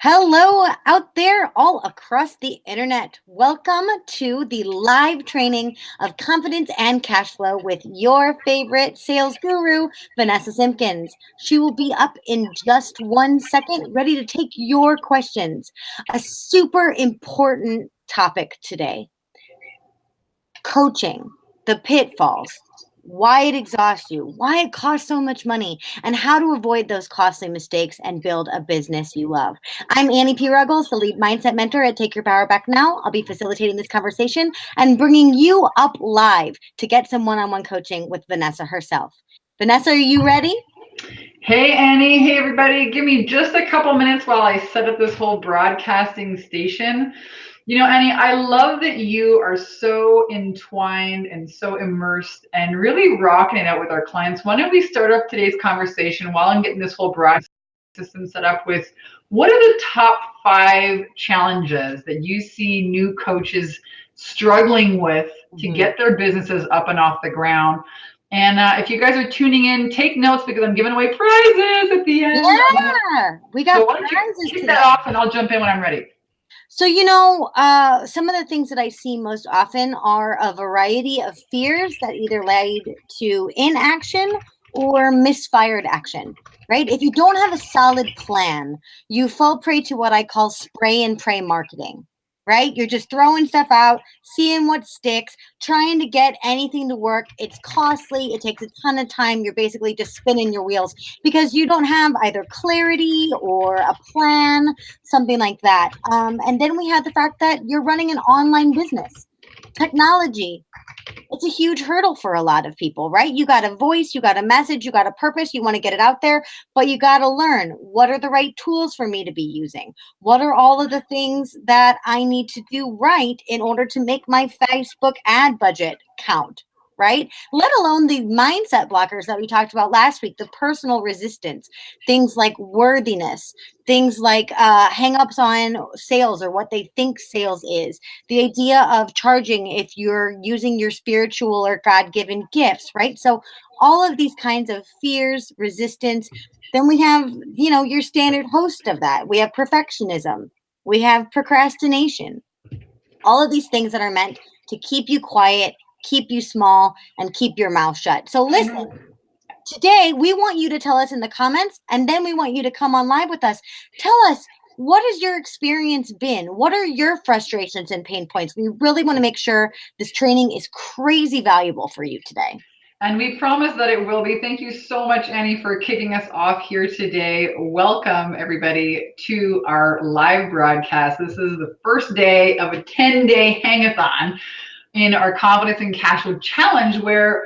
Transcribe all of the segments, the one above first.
Hello out there all across the internet. Welcome to the live training of confidence and cash flow with your favorite sales guru, Vanessa Simpkins. She will be up in just 1 second, ready to take your questions. A super important topic today: coaching, the pitfalls, why it exhausts you, why it costs so much money, and how to avoid those costly mistakes and build a business you love. I'm Annie P. Ruggles, the lead mindset mentor at Take Your Power Back Now. I'll be facilitating this conversation and bringing you up live to get some one-on-one coaching with Vanessa herself. Vanessa, are you ready? Hey, Annie. Hey, everybody. Give me just a couple minutes while I set up this whole broadcasting station. You know, Annie, I love that you are so entwined and so immersed and really rocking it out with our clients. Why don't we start up today's conversation while I'm getting this whole broadcast system set up with what are the top 5 challenges that you see new coaches struggling with to get their businesses up and off the ground? And if you guys are tuning in, take notes because I'm giving away prizes at the end. Yeah, we got prizes today. Kick that off and I'll jump in when I'm ready. So, some of the things that I see most often are a variety of fears that either lead to inaction or misfired action, right? If you don't have a solid plan, you fall prey to what I call spray and pray marketing, right? You're just throwing stuff out, seeing what sticks, trying to get anything to work. It's costly. It takes a ton of time. You're basically just spinning your wheels because you don't have either clarity or a plan, something like that. And then we have the fact that you're running an online business. Technology, it's a huge hurdle for a lot of people, right? You got a voice, you got a message, you got a purpose, you want to get it out there, but you got to learn what are the right tools for me to be using? What are all of the things that I need to do right in order to make my Facebook ad budget count? Right? Let alone the mindset blockers that we talked about last week, the personal resistance, things like worthiness, things like hang-ups on sales or what they think sales is, the idea of charging if you're using your spiritual or God-given gifts, right? So all of these kinds of fears, resistance. Then we have, your standard host of that. We have perfectionism. We have procrastination. All of these things that are meant to keep you quiet, keep you small, and keep your mouth shut. So listen, today we want you to tell us in the comments, and then we want you to come on live with us. Tell us, what has your experience been? What are your frustrations and pain points? We really want to make sure this training is crazy valuable for you today. And we promise that it will be. Thank you so much, Annie, for kicking us off here today. Welcome, everybody, to our live broadcast. This is the first day of a 10-day hang-a-thon in our Confidence and Cash Flow Challenge, where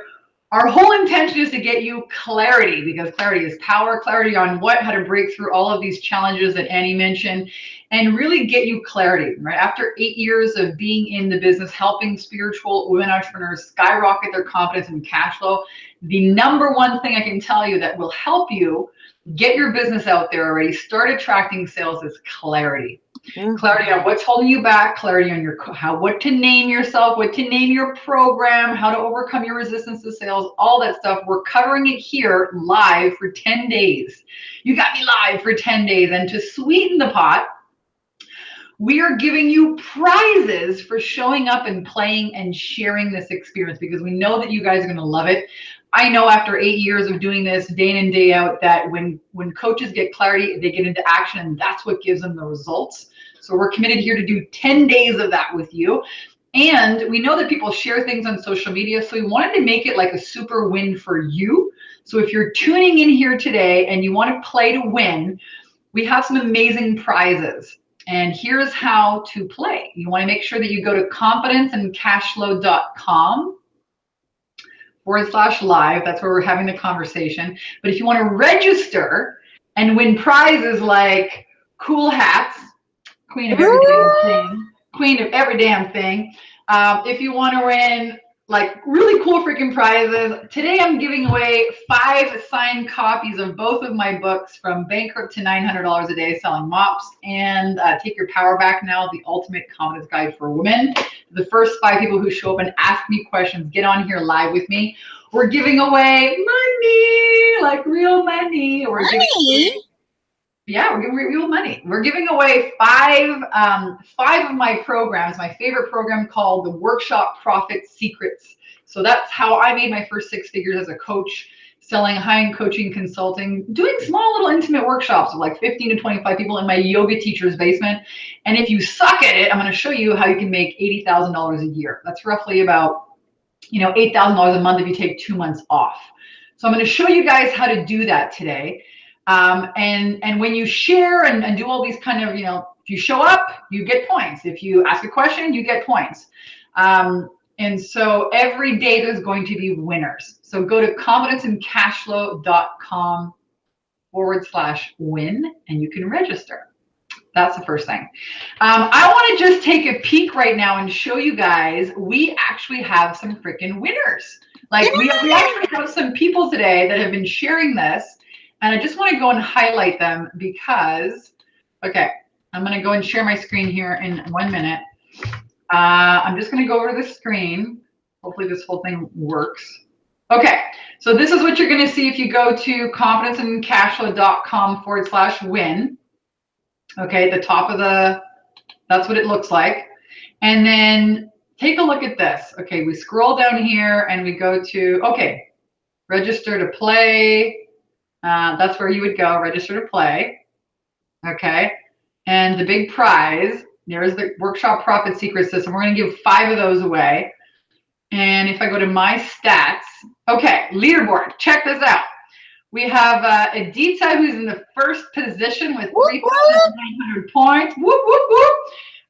our whole intention is to get you clarity, because clarity is power, clarity on how to break through all of these challenges that Annie mentioned, and really get you clarity, right? After 8 years of being in the business, helping spiritual women entrepreneurs skyrocket their confidence and cash flow, the number one thing I can tell you that will help you get your business out there already, start attracting sales, is clarity. Clarity on what's holding you back, clarity on what to name yourself, what to name your program, how to overcome your resistance to sales, all that stuff. We're covering it here live for 10 days. You got me live for 10 days. And to sweeten the pot, we are giving you prizes for showing up and playing and sharing this experience, because we know that you guys are going to love it. I know after 8 years of doing this day in and day out that when coaches get clarity, they get into action, and that's what gives them the results. So we're committed here to do 10 days of that with you. And we know that people share things on social media, so we wanted to make it like a super win for you. So if you're tuning in here today and you want to play to win, we have some amazing prizes. And here's how to play. You want to make sure that you go to confidenceandcashflow.com/live. That's where we're having the conversation. But if you want to register and win prizes like cool hats, queen of every damn thing, if you want to win like really cool freaking prizes, today I'm giving away 5 signed copies of both of my books, From Bankrupt to $900 a Day Selling Mops, and Take Your Power Back Now, The Ultimate Confidence Guide for Women. The first 5 people who show up and ask me questions, get on here live with me. We're giving away money, like real money. Yeah, we're giving real money. We're giving away five of my programs. My favorite program called the Workshop Profit Secrets. So that's how I made my first 6 figures as a coach, selling high-end coaching, consulting, doing small little intimate workshops with like 15 to 25 people in my yoga teacher's basement. And if you suck at it, I'm going to show you how you can make $80,000 a year. That's roughly about, $8,000 a month if you take 2 months off. So I'm going to show you guys how to do that today. And when you share and do all these kind of, if you show up, you get points. If you ask a question, you get points. And so every day there's going to be winners. So go to confidenceandcashflow.com/win and you can register. That's the first thing. I want to just take a peek right now and show you guys, we actually have some freaking winners. Like we actually have some people today that have been sharing this. And I just want to go and highlight them because, okay, I'm going to go and share my screen here in 1 minute. I'm just going to go over the screen. Hopefully this whole thing works. Okay, so this is what you're going to see if you go to confidenceandcashflow.com/win. Okay, the top of that's what it looks like. And then take a look at this. Okay, we scroll down here and we go to, okay, register to play. That's where you would go, register to play. Okay, and the big prize, there's the Workshop Profit Secret System. We're going to give 5 of those away. And if I go to my stats, okay, leaderboard, check this out. We have Adita, who's in the first position with 3,900 points. Whoop, whoop, whoop.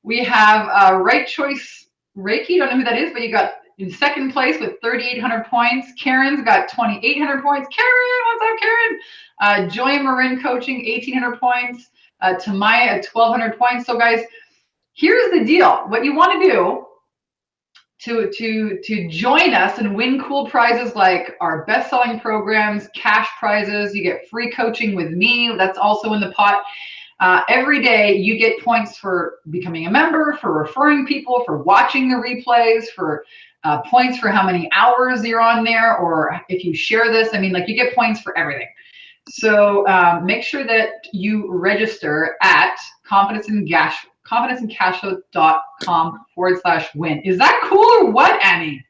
We have Right Choice Reiki. Don't know who that is, but you got in second place with 3,800 points. Karen's got 2,800 points. Karen, what's up, Karen? Joy Marin Coaching, 1,800 points. Tamaya at 1,200 points. So guys, here's the deal. What you want to do to join us and win cool prizes like our best-selling programs, cash prizes, you get free coaching with me. That's also in the pot. Every day you get points for becoming a member, for referring people, for watching the replays, for points for how many hours you're on there, or if you share this. I mean, like, you get points for everything. So make sure that you register at confidenceandcashflow.com/win. Is that cool or what, Annie?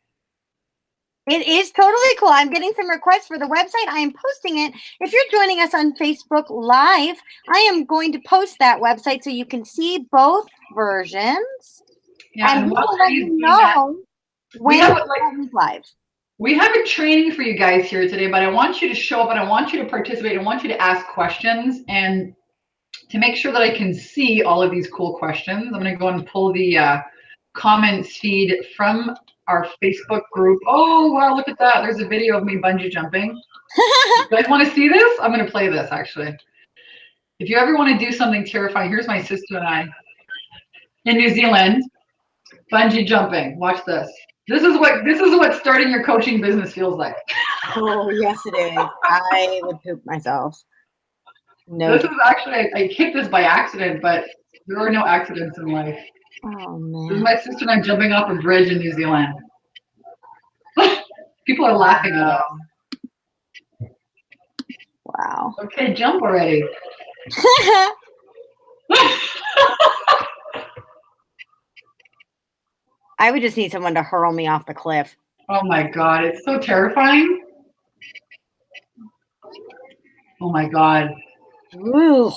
It is totally cool. I'm getting some requests for the website. I am posting it. If you're joining us on Facebook Live, I am going to post that website so you can see both versions. Yeah, and we'll let you know when it's live. We have a training for you guys here today, but I want you to show up and I want you to participate. I want you to ask questions. And to make sure that I can see all of these cool questions, I'm going to go and pull the comments feed from our Facebook group. Oh, wow, look at that. There's a video of me bungee jumping. You guys want to see this? I'm going to play this, actually. If you ever want to do something terrifying, here's my sister and I in New Zealand, bungee jumping. Watch this. This is what starting your coaching business feels like. Oh, yes, it is. I would poop myself. No. This is actually, I hit this by accident, but there are no accidents in life. Oh, man. This is my sister and I jumping off a bridge in New Zealand. People are laughing at us. Wow. Okay, jump already. I would just need someone to hurl me off the cliff. Oh my God, it's so terrifying. Oh my God. Ooh.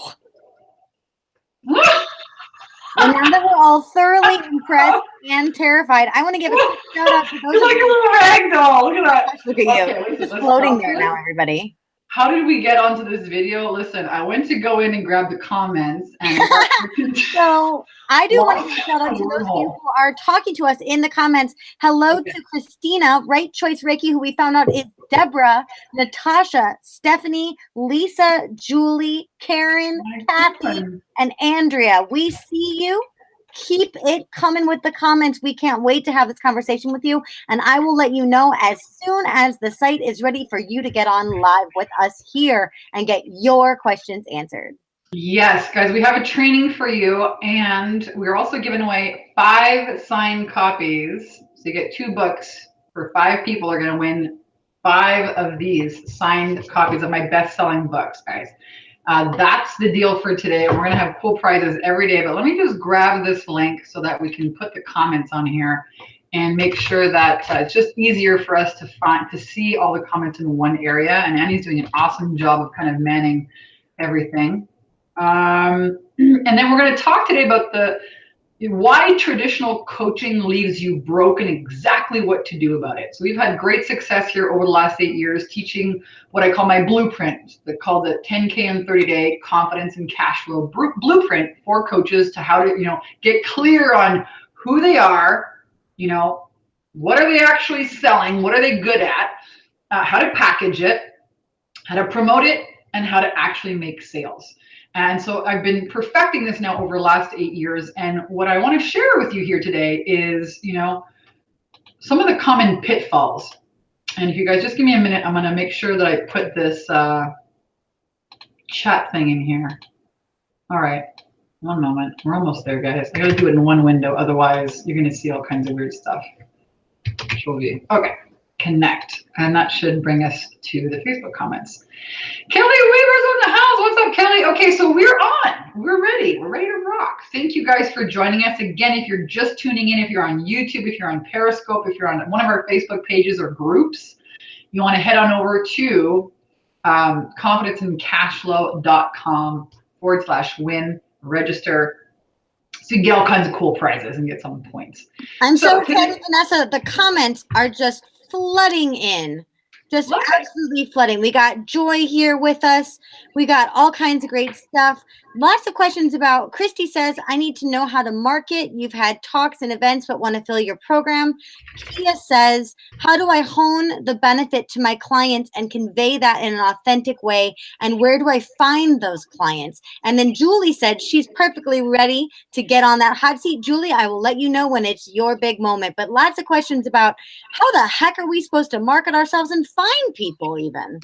And now that we're all thoroughly impressed and terrified, I want to give a quick shout out to those. You're like a little rag doll. Look at that. Look at you. Just floating there now, everybody. How did we get onto this video? Listen, I went to go in and grab the comments. And so I do want to give a shout out to those of you who are talking to us in the comments. Hello to Christina, Right Choice Reiki, who we found out is Deborah, Natasha, Stephanie, Lisa, Julie, Karen, Kathy, and Andrea. We see you. Keep it coming with the comments. We can't wait to have this conversation with you. And I will let you know as soon as the site is ready for you to get on live with us here and get your questions answered. Yes, guys, we have a training for you. And we're also giving away 5 signed copies. So you get 2 books for 5 people are going to win 5 of these signed copies of my best-selling books, guys. That's the deal for today. We're going to have cool prizes every day, but let me just grab this link so that we can put the comments on here and make sure that it's just easier for us to see all the comments in one area. And Annie's doing an awesome job of kind of manning everything. And then we're going to talk today about why traditional coaching leaves you broke and exactly what to do about it. So we've had great success here over the last 8 years teaching what I call my blueprint, called the 10K in 30-day confidence and cash flow blueprint for coaches to how to, get clear on who they are, what are they actually selling, what are they good at, how to package it, how to promote it, and how to actually make sales. And so I've been perfecting this now over the last 8 years. And what I want to share with you here today is, some of the common pitfalls. And if you guys just give me a minute, I'm going to make sure that I put this chat thing in here. All right. One moment. We're almost there, guys. I got to do it in one window. Otherwise, you're going to see all kinds of weird stuff. Okay. Connect. And that should bring us to the Facebook comments. Kelly Weaver's in the house. What's up, Kelly? Okay, so we're on. We're ready. We're ready to rock. Thank you guys for joining us. Again, if you're just tuning in, if you're on YouTube, if you're on Periscope, if you're on one of our Facebook pages or groups, you want to head on over to confidenceandcashflow.com/win, register, so you get all kinds of cool prizes and get some points. I'm so excited, Vanessa. The comments are just flooding in. Just absolutely flooding. We got Joy here with us. We got all kinds of great stuff. Lots of questions about, Christy says, I need to know how to market. You've had talks and events, but want to fill your program. Kia says, how do I hone the benefit to my clients and convey that in an authentic way? And where do I find those clients? And then Julie said she's perfectly ready to get on that hot seat. Julie, I will let you know when it's your big moment. But lots of questions about how the heck are we supposed to market ourselves and find people even?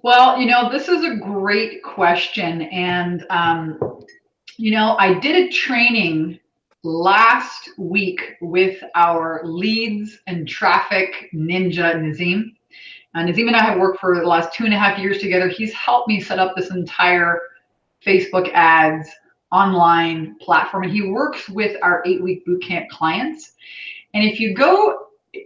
Well, this is a great question. And, I did a training last week with our leads and traffic ninja, Nazim. Nazim and I have worked for the last 2.5 years together. He's helped me set up this entire Facebook ads online platform. And he works with our 8-week bootcamp clients. And if you go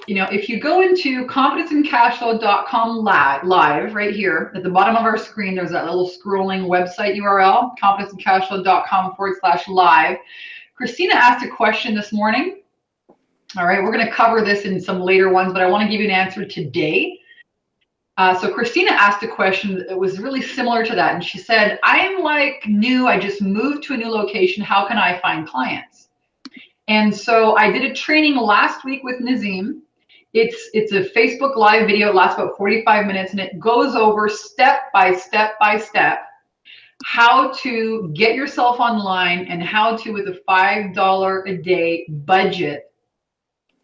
into confidenceandcashflow.com live right here at the bottom of our screen, there's that little scrolling website URL, confidenceandcashflow.com/live. Christina asked a question this morning. All right, we're going to cover this in some later ones, but I want to give you an answer today. So Christina asked a question that was really similar to that. And she said, I'm new, I just moved to a new location. How can I find clients? And so I did a training last week with Nazim. It's a Facebook live video. It lasts about 45 minutes, and it goes over step by step how to get yourself online and how to, with a $5 a day budget,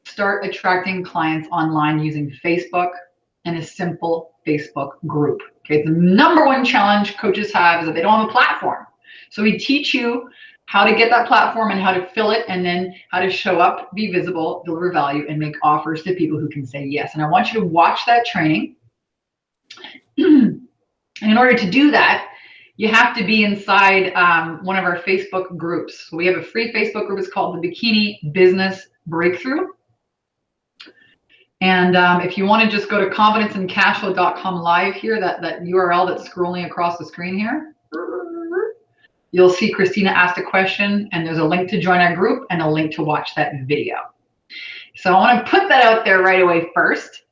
start attracting clients online using Facebook and a simple Facebook group. Okay, the #1 challenge coaches have is that they don't have a platform. So we teach you how to get that platform and how to fill it, and then how to show up, be visible, deliver value, and make offers to people who can say yes. And I want you to watch that training. And in order to do that, you have to be inside one of our Facebook groups. So we have a free Facebook group. It's called the Bikini Business Breakthrough. And if you want to just go to confidenceandcashflow.com live here, that URL that's scrolling across the screen here, you'll see Christina asked a question, and there's a link to join our group and a link to watch that video. So I want to put that out there right away first.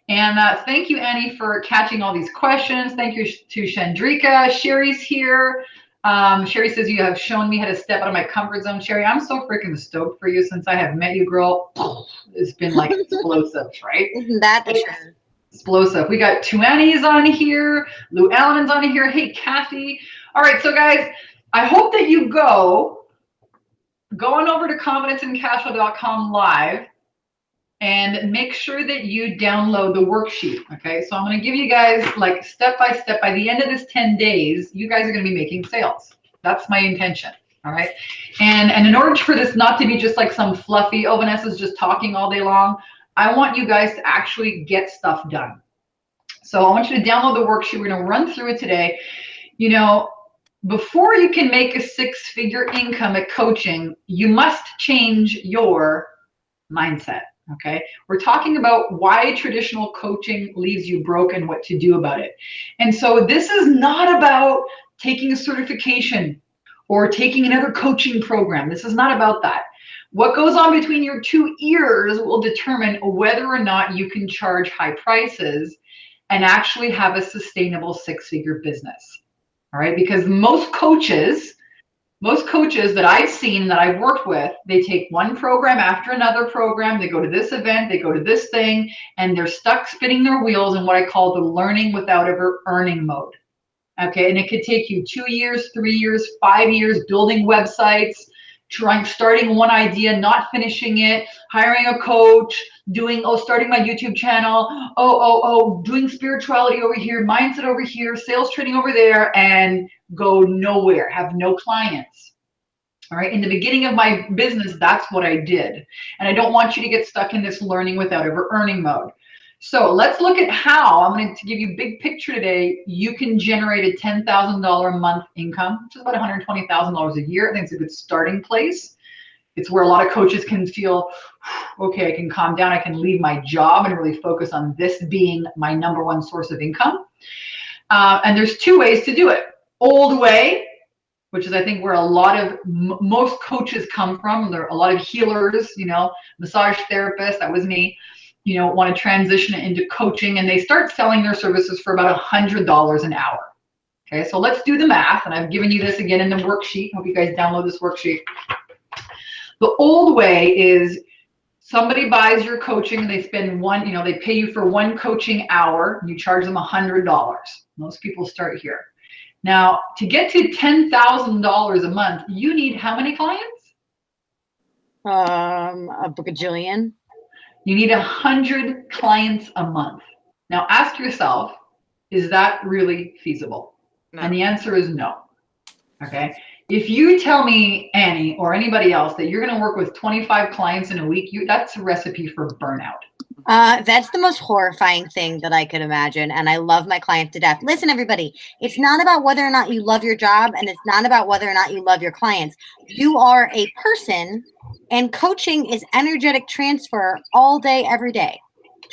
And thank you, Annie, for catching all these questions. Thank you to Chandrika. Sherry's here. Sherry says, you have shown me how to step out of my comfort zone. Sherry, I'm so freaking stoked for you since I have met you, girl. It's been like explosive, right? Isn't that the truth? Explosive. We got two Annies on here. Lou Allen's on here. Hey, Kathy. All right, so guys, I hope that you go on over to confidenceandcashflow.com live and make sure that you download the worksheet. Okay, so I'm going to give you guys like step by step. By the end of this 10 days, you guys are going to be making sales. That's my intention. All right, and in order for this not to be just like some fluffy, oh, Vanessa's just talking all day long, I want you guys to actually get stuff done. So I want you to download the worksheet. We're going to run through it today. you know, before you can make a six-figure income at coaching, you must change your mindset. Okay. We're talking about why traditional coaching leaves you broke and what to do about it. And so this is not about taking a certification or taking another coaching program. This is not about that. What goes on between your two ears will determine whether or not you can charge high prices and actually have a sustainable six-figure business. All right. Because most coaches that I've seen, that I've worked with, they take one program after another program, they go to this event, they go to this thing, and they're stuck spinning their wheels in what I call the learning without ever earning mode. Okay, and it could take you 2 years, 3 years, 5 years building websites, starting one idea, not finishing it, hiring a coach, starting my YouTube channel, doing spirituality over here, mindset over here, sales training over there, and go nowhere, have no clients. All right, in the beginning of my business, that's what I did. And I don't want you to get stuck in this learning without ever earning mode. So let's look at how, I'm going to give you a big picture today, you can generate a $10,000 a month income, which is about $120,000 a year. I think it's a good starting place. It's where a lot of coaches can feel, okay, I can calm down, I can leave my job and really focus on this being my number one source of income. And there's two ways to do it. Old way, which is I think where a lot of most coaches come from. There are a lot of healers, massage therapists, that was me, want to transition it into coaching, and they start selling their services for about $100 an hour. Okay, so let's do the math, and I've given you this again in the worksheet. Hope you guys download this worksheet. The old way is somebody buys your coaching and they spend they pay you for one coaching hour, and you charge them $100. Most people start here. Now, to get to $10,000 a month, you need how many clients? A bajillion. You need 100 clients a month. Now, ask yourself, is that really feasible? No. And the answer is no. Okay. If you tell me, Annie, or anybody else, that you're going to work with 25 clients in a week, that's a recipe for burnout. That's the most horrifying thing that I could imagine. And I love my clients to death. Listen, everybody, it's not about whether or not you love your job, and it's not about whether or not you love your clients. You are a person, and coaching is energetic transfer all day, every day.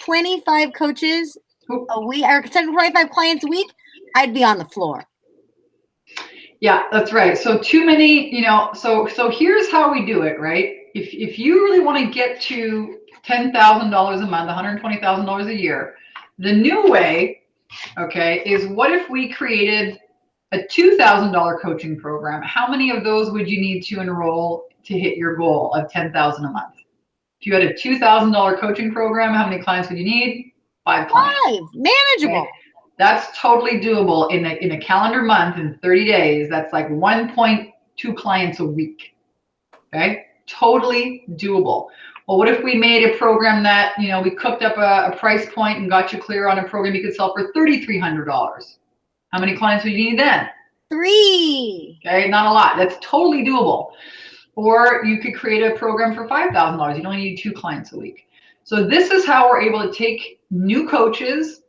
25 coaches a week, or 25 clients a week, I'd be on the floor. Yeah, that's right. So too many, so here's how we do it, right? If you really want to get to $10,000 a month, $120,000 a year, the new way, okay, is what if we created a $2,000 coaching program? How many of those would you need to enroll to hit your goal of $10,000 a month? If you had a $2,000 coaching program, how many clients would you need? 5 clients. 5, manageable. Okay? That's totally doable in a calendar month, in 30 days. That's like 1.2 clients a week. Okay, totally doable. Well, what if we made a program that, we cooked up a price point and got you clear on a program you could sell for $3,300? How many clients would you need then? 3. Okay, not a lot. That's totally doable. Or you could create a program for $5,000. You only need 2 clients a week. So this is how we're able to take new coaches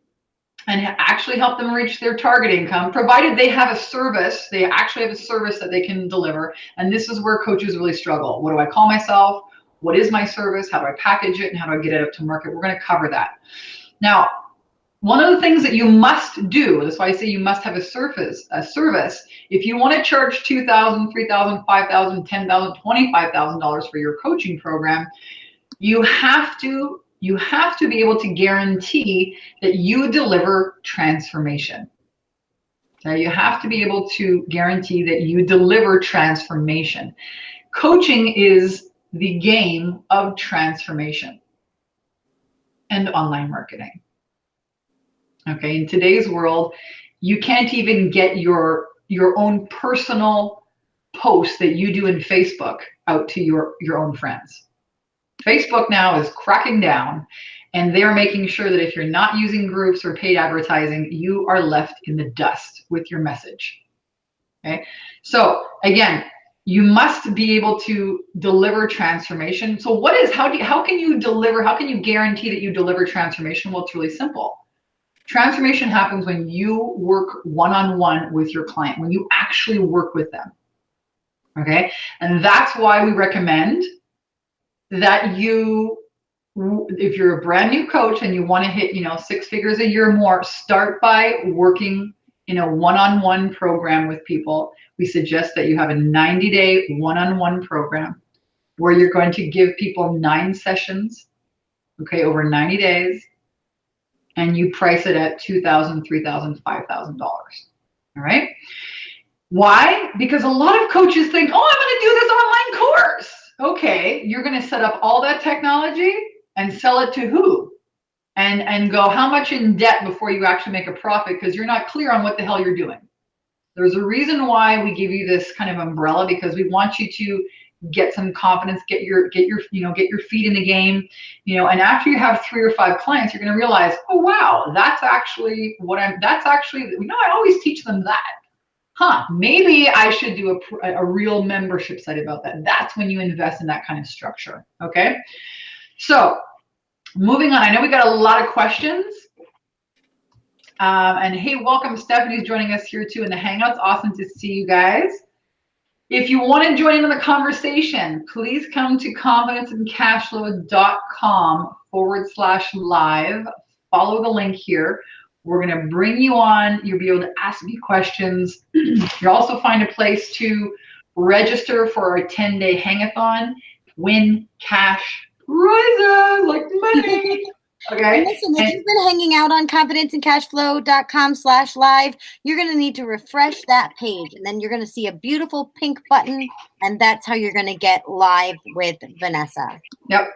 and actually help them reach their target income, provided they have a service. They actually have a service that they can deliver. And this is where coaches really struggle. What do I call myself? What is my service? How do I package it? And how do I get it up to market? We're going to cover that. Now, one of the things that you must do, that's why I say you must have a service. If you want to charge $2,000, $3,000, $5,000, $10,000, $25,000 for your coaching program, you have to be able to guarantee that you deliver transformation. So you have to be able to guarantee that you deliver transformation. Coaching is the game of transformation and online marketing. Okay, in today's world, you can't even get your own personal post that you do in Facebook out to your own friends. Facebook now is cracking down, and they're making sure that if you're not using groups or paid advertising, you are left in the dust with your message. Okay, so again, you must be able to deliver transformation. So how can you guarantee that you deliver transformation? Well, it's really simple. Transformation happens when you work one-on-one with your client, when you actually work with them. Okay? And that's why we recommend that you, if you're a brand new coach and you want to hit, 6 figures a year or more, start by working in a one-on-one program with people. We suggest that you have a 90-day one-on-one program where you're going to give people 9 sessions, okay, over 90 days, and you price it at $2,000, $3,000, $5,000. All right? Why? Because a lot of coaches think, oh, I'm going to do this online course. Okay, you're going to set up all that technology and sell it to who? And go how much in debt before you actually make a profit, because you're not clear on what the hell you're doing. There's a reason why we give you this kind of umbrella, because we want you to get some confidence, get your feet in the game, and after you have 3 or 5 clients, you're going to realize, oh wow, that's actually I always teach them that. Maybe I should do a real membership site about that. That's when you invest in that kind of structure. Okay, so moving on. I know we got a lot of questions. And hey, welcome. Stephanie's joining us here too in the Hangouts. Awesome to see you guys. If you want to join in the conversation, please come to confidenceandcashflow.com/live. Follow the link here. We're going to bring you on. You'll be able to ask me questions. You'll also find a place to register for our 10-day hangathon. Win cash prizes like money. Okay. And listen, if you've been hanging out on confidenceandcashflow.com/live, you're going to need to refresh that page, and then you're going to see a beautiful pink button, and that's how you're going to get live with Vanessa. Yep.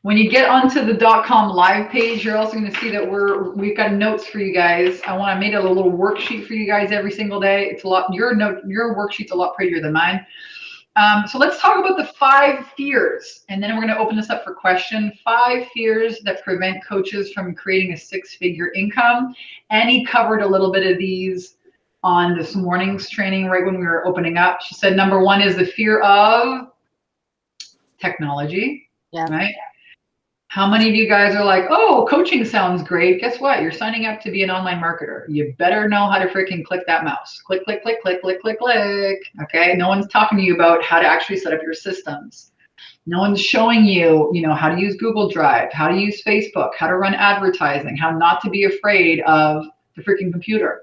When you get onto the .com live page, you're also going to see that we've got notes for you guys. I made a little worksheet for you guys every single day. It's a lot. Your worksheet's a lot prettier than mine. So let's talk about the 5 fears, and then we're going to open this up for question. 5 fears that prevent coaches from creating a 6-figure income. Annie covered a little bit of these on this morning's training right when we were opening up. She said number 1 is the fear of technology. Yeah. Right? How many of you guys are like, oh, coaching sounds great. Guess what? You're signing up to be an online marketer. You better know how to freaking click that mouse. Click, click, click, click, click, click, click. Okay? No one's talking to you about how to actually set up your systems. No one's showing you, how to use Google Drive, how to use Facebook, how to run advertising, how not to be afraid of the freaking computer.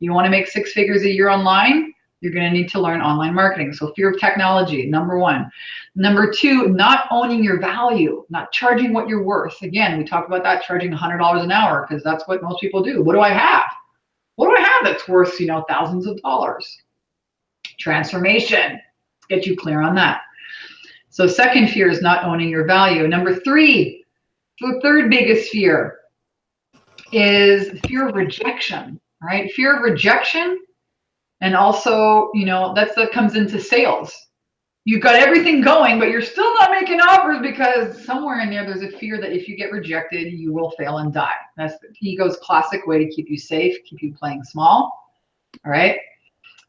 You want to make 6 figures a year online? You're going to need to learn online marketing. So fear of technology, number 1. Number 2, not owning your value, not charging what you're worth. Again, we talked about that, charging $100 an hour, because that's what most people do. What do I have? What do I have that's worth, thousands of dollars? Transformation. Let's get you clear on that. So second fear is not owning your value. Number 3, the third biggest fear is fear of rejection, right? Fear of rejection. And also, that comes into sales. You've got everything going, but you're still not making offers because somewhere in there's a fear that if you get rejected, you will fail and die. That's the ego's classic way to keep you safe, keep you playing small. All right.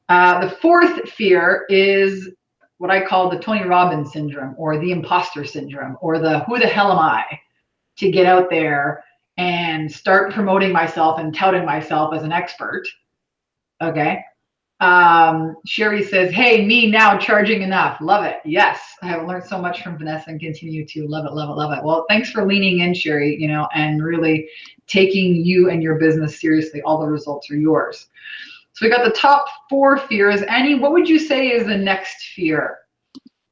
The 4th fear is what I call the Tony Robbins syndrome, or the imposter syndrome, or the who the hell am I to get out there and start promoting myself and touting myself as an expert. Okay. Sherry says, hey, me now charging enough. Love it. Yes, I have learned so much from Vanessa and continue to love it, love it, love it. Well, thanks for leaning in, Sherry, and really taking you and your business seriously. All the results are yours. So we got the top 4 fears. Annie, what would you say is the next fear?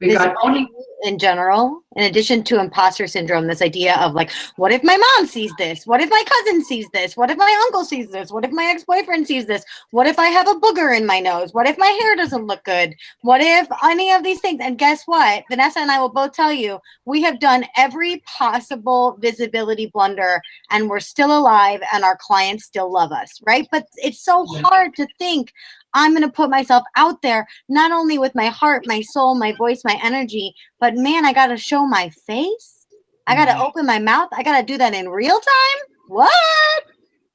We got owning in general, in addition to imposter syndrome, this idea of like, what if my mom sees this? What if my cousin sees this? What if my uncle sees this? What if my ex-boyfriend sees this? What if I have a booger in my nose? What if my hair doesn't look good? What if any of these things? And guess what? Vanessa and I will both tell you, we have done every possible visibility blunder, and we're still alive, and our clients still love us, right? But it's so hard to think, I'm going to put myself out there, not only with my heart, my soul, my voice, my energy, but man, I got to show my face. I got to open my mouth. I got to do that in real time. What?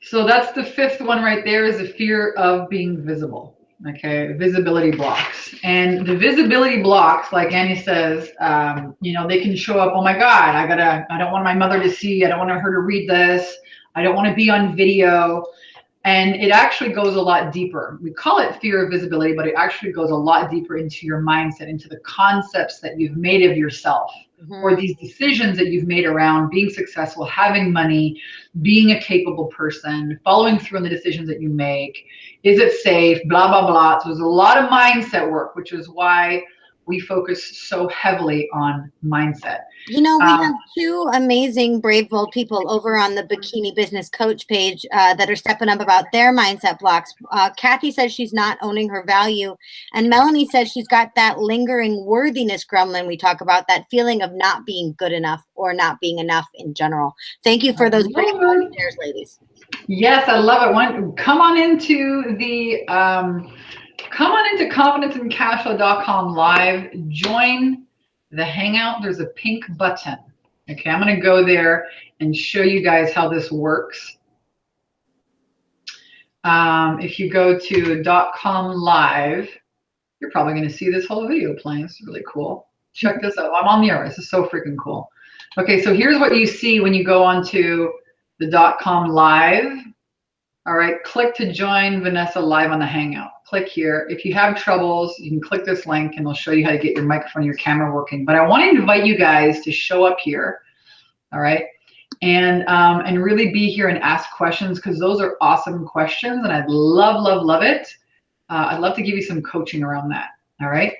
So that's the 5th one right there, is the fear of being visible. Okay, visibility blocks. And the visibility blocks, like Annie says, you know, they can show up, oh my God, I don't want my mother to see, I don't want her to read this, I don't want to be on video. And it actually goes a lot deeper. We call it fear of visibility, but it actually goes a lot deeper into your mindset, into the concepts that you've made of yourself, or these decisions that you've made around being successful, having money, being a capable person, following through on the decisions that you make. Is it safe? Blah, blah, blah. So there's a lot of mindset work, which is why we focus so heavily on mindset. You know, we have two amazing, brave, bold people over on the Bikini Business Coach page that are stepping up about their mindset blocks. Kathy says she's not owning her value. And Melanie says she's got that lingering worthiness gremlin we talk about, that feeling of not being good enough or not being enough in general. Thank you for those brave, bold shares, ladies. Yes, I love it. Come on into the confidenceincashflow.com live. Join the hangout. There's a pink button. Okay, I'm going to go there and show you guys how this works. If you go to .com live, you're probably going to see this whole video playing. It's really cool. Check this out. I'm on the air. This is so freaking cool. Okay, so here's what you see when you go onto the .com live. All right, click to join Vanessa live on the Hangout. Click here. If you have troubles, you can click this link and it'll show you how to get your microphone and your camera working. But I want to invite you guys to show up here, all right, and really be here and ask questions, because those are awesome questions and I'd love, love, love it. I'd love to give you some coaching around that, all right?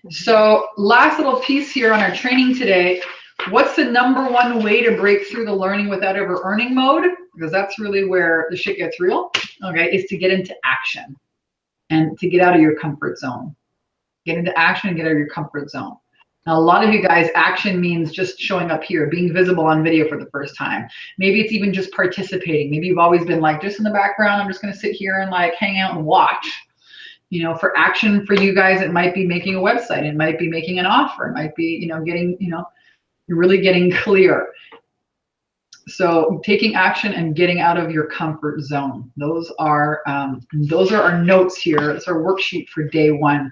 So last little piece here on our training today. What's the #1 way to break through the learning without ever earning mode? Because that's really where the shit gets real, okay, is to get into action and to get out of your comfort zone. Get into action and get out of your comfort zone. Now, a lot of you guys, action means just showing up here, being visible on video for the first time. Maybe it's even just participating. Maybe you've always been like, just in the background, I'm just gonna sit here and like hang out and watch. You know, for action for you guys, it might be making a website. It might be making an offer. It might be, you know, getting, you know, you're really getting clear. So taking action and getting out of your comfort zone. Those are our notes here. It's our worksheet for day 1.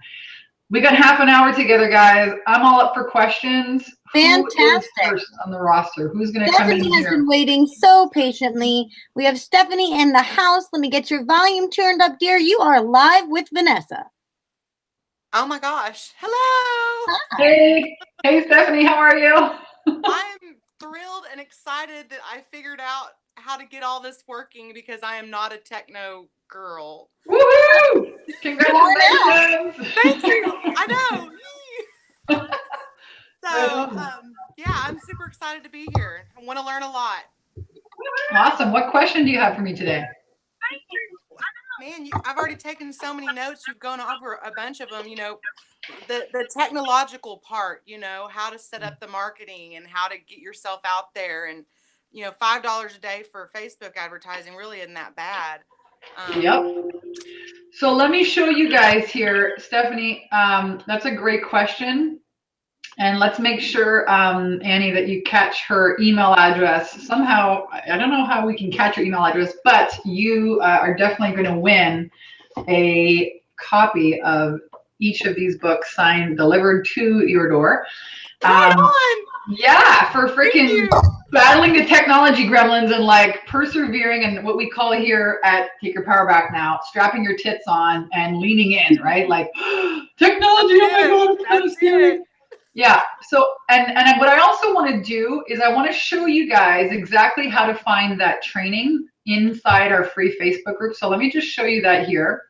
We got half an hour together, guys. I'm all up for questions. Fantastic. Who is first on the roster? Who's going to come in here? Stephanie has been waiting so patiently. We have Stephanie in the house. Let me get your volume turned up, dear. You are live with Vanessa. Oh my gosh. Hello. Hi. Hey, Stephanie, how are you? I'm thrilled and excited that I figured out how to get all this working, because I am not a techno girl. Woohoo! Congratulations! Thank you. I know. So, yeah, I'm super excited to be here. I want to learn a lot. Awesome. What question do you have for me today? Man, I've already taken so many notes. You've gone over a bunch of them. You know, the technological part, you know, how to set up the marketing and how to get yourself out there. And, you know, $5 a day for Facebook advertising really isn't that bad. Yep. So let me show you guys here, Stephanie. That's a great question. And let's make sure, Annie, that you catch her email address. Somehow, I don't know how we can catch her email address, but you are definitely going to win a copy of each of these books signed, delivered to your door. Right on. Yeah, for freaking battling the technology gremlins and like persevering, and what we call here at Take Your Power Back Now, strapping your tits on and leaning in, right? Like, technology, oh my God, it's so scary. Yeah, so, and what I also want to do is I want to show you guys exactly how to find that training inside our free Facebook group. So let me just show you that here.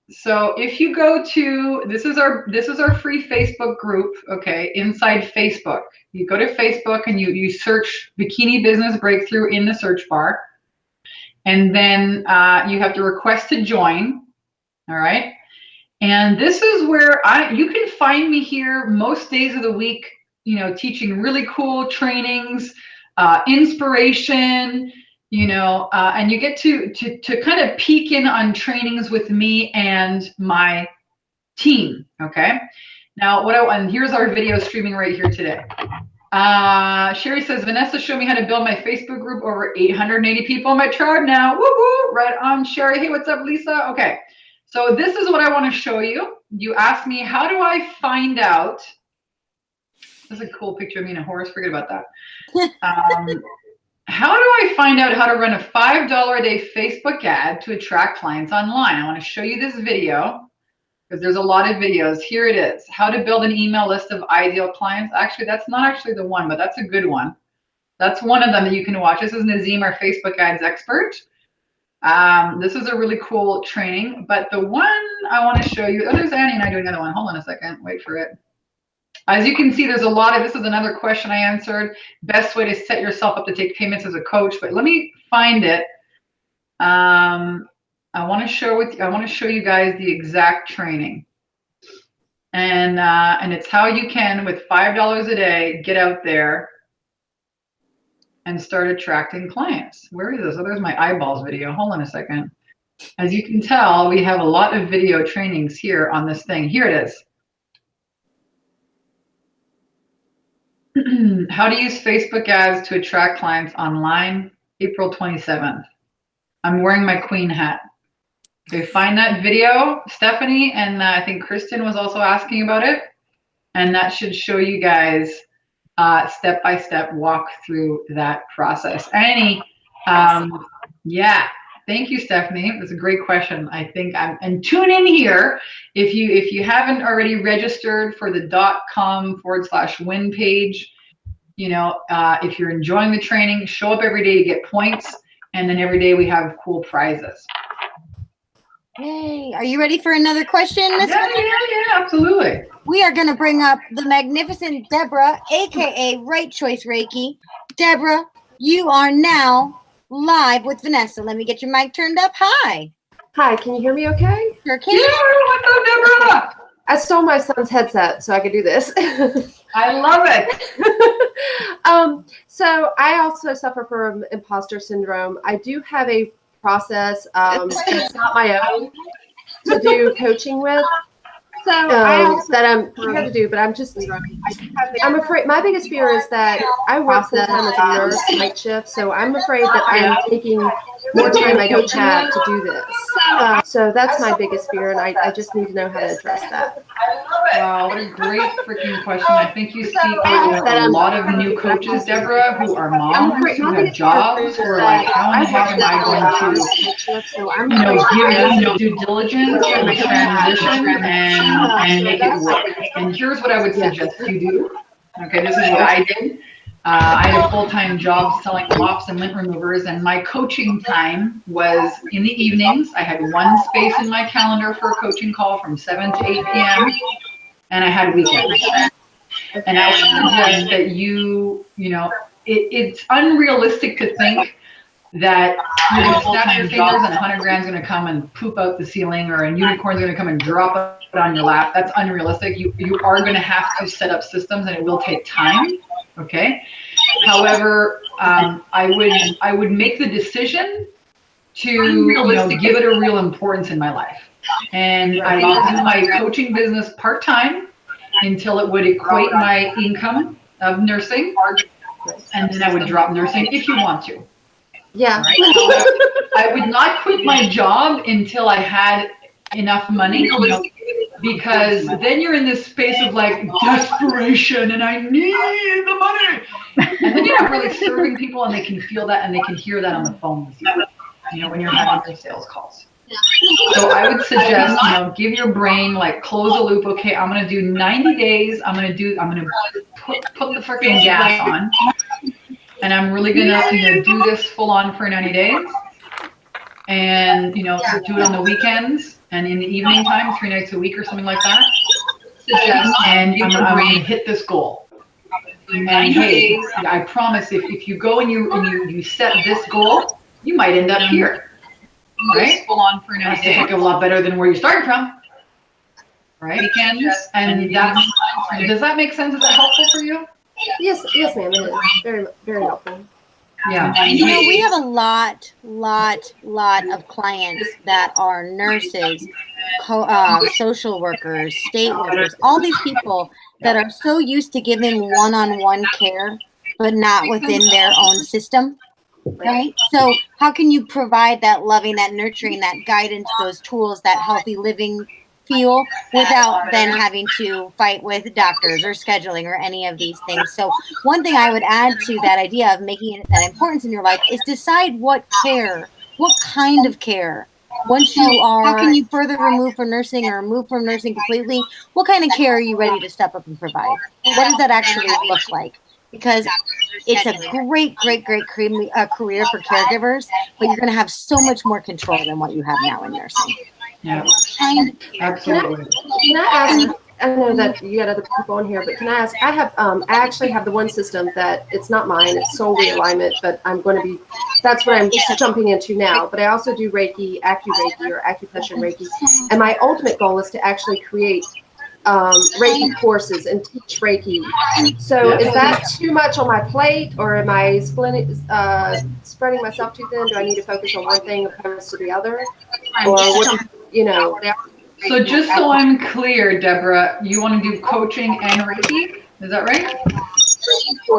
So if you go to, this is our free Facebook group, okay, inside Facebook. You go to Facebook and you search Bikini Business Breakthrough in the search bar. And then you have to request to join, all right? And this is where you can find me here most days of the week, you know, teaching really cool trainings, inspiration, you know, and you get to kind of peek in on trainings with me and my team, okay? Now, and here's our video streaming right here today. Sherry says, Vanessa showed me how to build my Facebook group. Over 880 people in my tribe now. Woo woo! Right on, Sherry. Hey, what's up, Lisa? Okay, so this is what I want to show you. You asked me, how do I find out? This is a cool picture of me and a horse. Forget about that. How do I find out how to run a $5 a day Facebook ad to attract clients online? I want to show you this video because there's a lot of videos. Here it is. How to build an email list of ideal clients. Actually, that's not actually the one, but that's a good one. That's one of them that you can watch. This is Nazim, our Facebook ads expert. This is a really cool training, but the one I want to show you, oh, there's Annie and I doing another one. Hold on a second, wait for it. As you can see, there's a lot of, this is another question I answered. Best way to set yourself up to take payments as a coach, but let me find it. I want to show you guys the exact training. And it's how you can, with $5 a day, get out there and start attracting clients. Where is this? Oh, there's my eyeballs video. Hold on a second. As you can tell, we have a lot of video trainings here on this thing. Here it is. How to use Facebook ads to attract clients online, April 27th. I'm wearing my queen hat. Okay, find that video, Stephanie, and I think Kristen was also asking about it. And that should show you guys step-by-step walk through that process. Annie, yeah, thank you, Stephanie. That's a great question. I think and tune in here if you haven't already registered for the .com/win page. You know, if you're enjoying the training, show up every day, you get points, and then every day we have cool prizes. Yay. Are you ready for another question? Yeah, absolutely. We are going to bring up the magnificent Deborah, aka Right Choice Reiki. Deborah, you are now live with Vanessa. Let me get your mic turned up. Hi. Hi, can you hear me okay? Sure can. Yeah, what's up, Deborah? I stole my son's headset so I could do this. I love it. So I also suffer from imposter syndrome. I do have a process, it's not my own, to do coaching with. So that I'm here to do, but I'm afraid. My biggest fear is that I work full time as a nurse, night shift, so I'm afraid that I'm taking more time I don't have to do this. So that's my biggest fear, and I just need to know how to address that. Wow, what a great freaking question. I think you speak for a lot of new coaches, Deborah, who are moms, who have jobs, who are like, how in the heck am I going to, give them due diligence and transition and make it work? And here's what I would suggest you do. Okay, this is what I did. I had a full-time job selling mops and lint removers, and my coaching time was in the evenings. I had one space in my calendar for a coaching call from 7 to 8 p.m. and I had weekends. And I would suggest that it's unrealistic to think that you're going to snap your fingers and 100 grand's going to come and poop out the ceiling, or a unicorn's going to come and drop it on your lap. That's unrealistic. You are going to have to set up systems, and it will take time. Okay. However, I would make the decision to give it a real importance in my life, and I would do my coaching business part-time until it would equate my income of nursing, and then I would drop nursing if you want to. Yeah. Right? I would not quit my job until I had enough money, because then you're in this space of like desperation and I need the money. And then you're not really serving people, and they can feel that and they can hear that on the phone with you, when you're having your sales calls. So I would suggest, give your brain, like, close the loop. Okay, I'm going to do 90 days. I'm going to put the freaking gas on, and I'm really going to do this full on for 90 days. And, do it on the weekends and in the evening time, 3 nights a week or something like that. And I'm going to hit this goal. And hey, I promise if you go and you set this goal, you might end up here. Right? Full on for 90 days. Like a lot better than where you started from. Right? And does that make sense? Is that helpful for you? Yes, ma'am. It is very, very helpful. Yeah. We have a lot of clients that are nurses, social workers, state workers, all these people that are so used to giving one-on-one care, but not within their own system, right? So how can you provide that loving, that nurturing, that guidance, those tools, that healthy living feel without then having to fight with doctors or scheduling or any of these things? So one thing I would add to that idea of making it that importance in your life is decide what kind of care. Once you are, how can you further remove from nursing or remove from nursing completely? What kind of care are you ready to step up and provide? What does that actually look like? Because it's a great career for caregivers, but you're going to have so much more control than what you have now in nursing. Yeah, absolutely. Can I ask? I know that you got other people in here, but can I ask? I actually have the one system that it's not mine. It's soul realignment, but that's what I'm jumping into now. But I also do Reiki, Acu-Reiki, or acupressure Reiki. And my ultimate goal is to actually create Reiki courses and teach Reiki. So is that too much on my plate, or am I spreading myself too thin? Do I need to focus on one thing opposed to the other? Or what, So just so I'm clear, Deborah, you want to do coaching and Reiki? Is that right?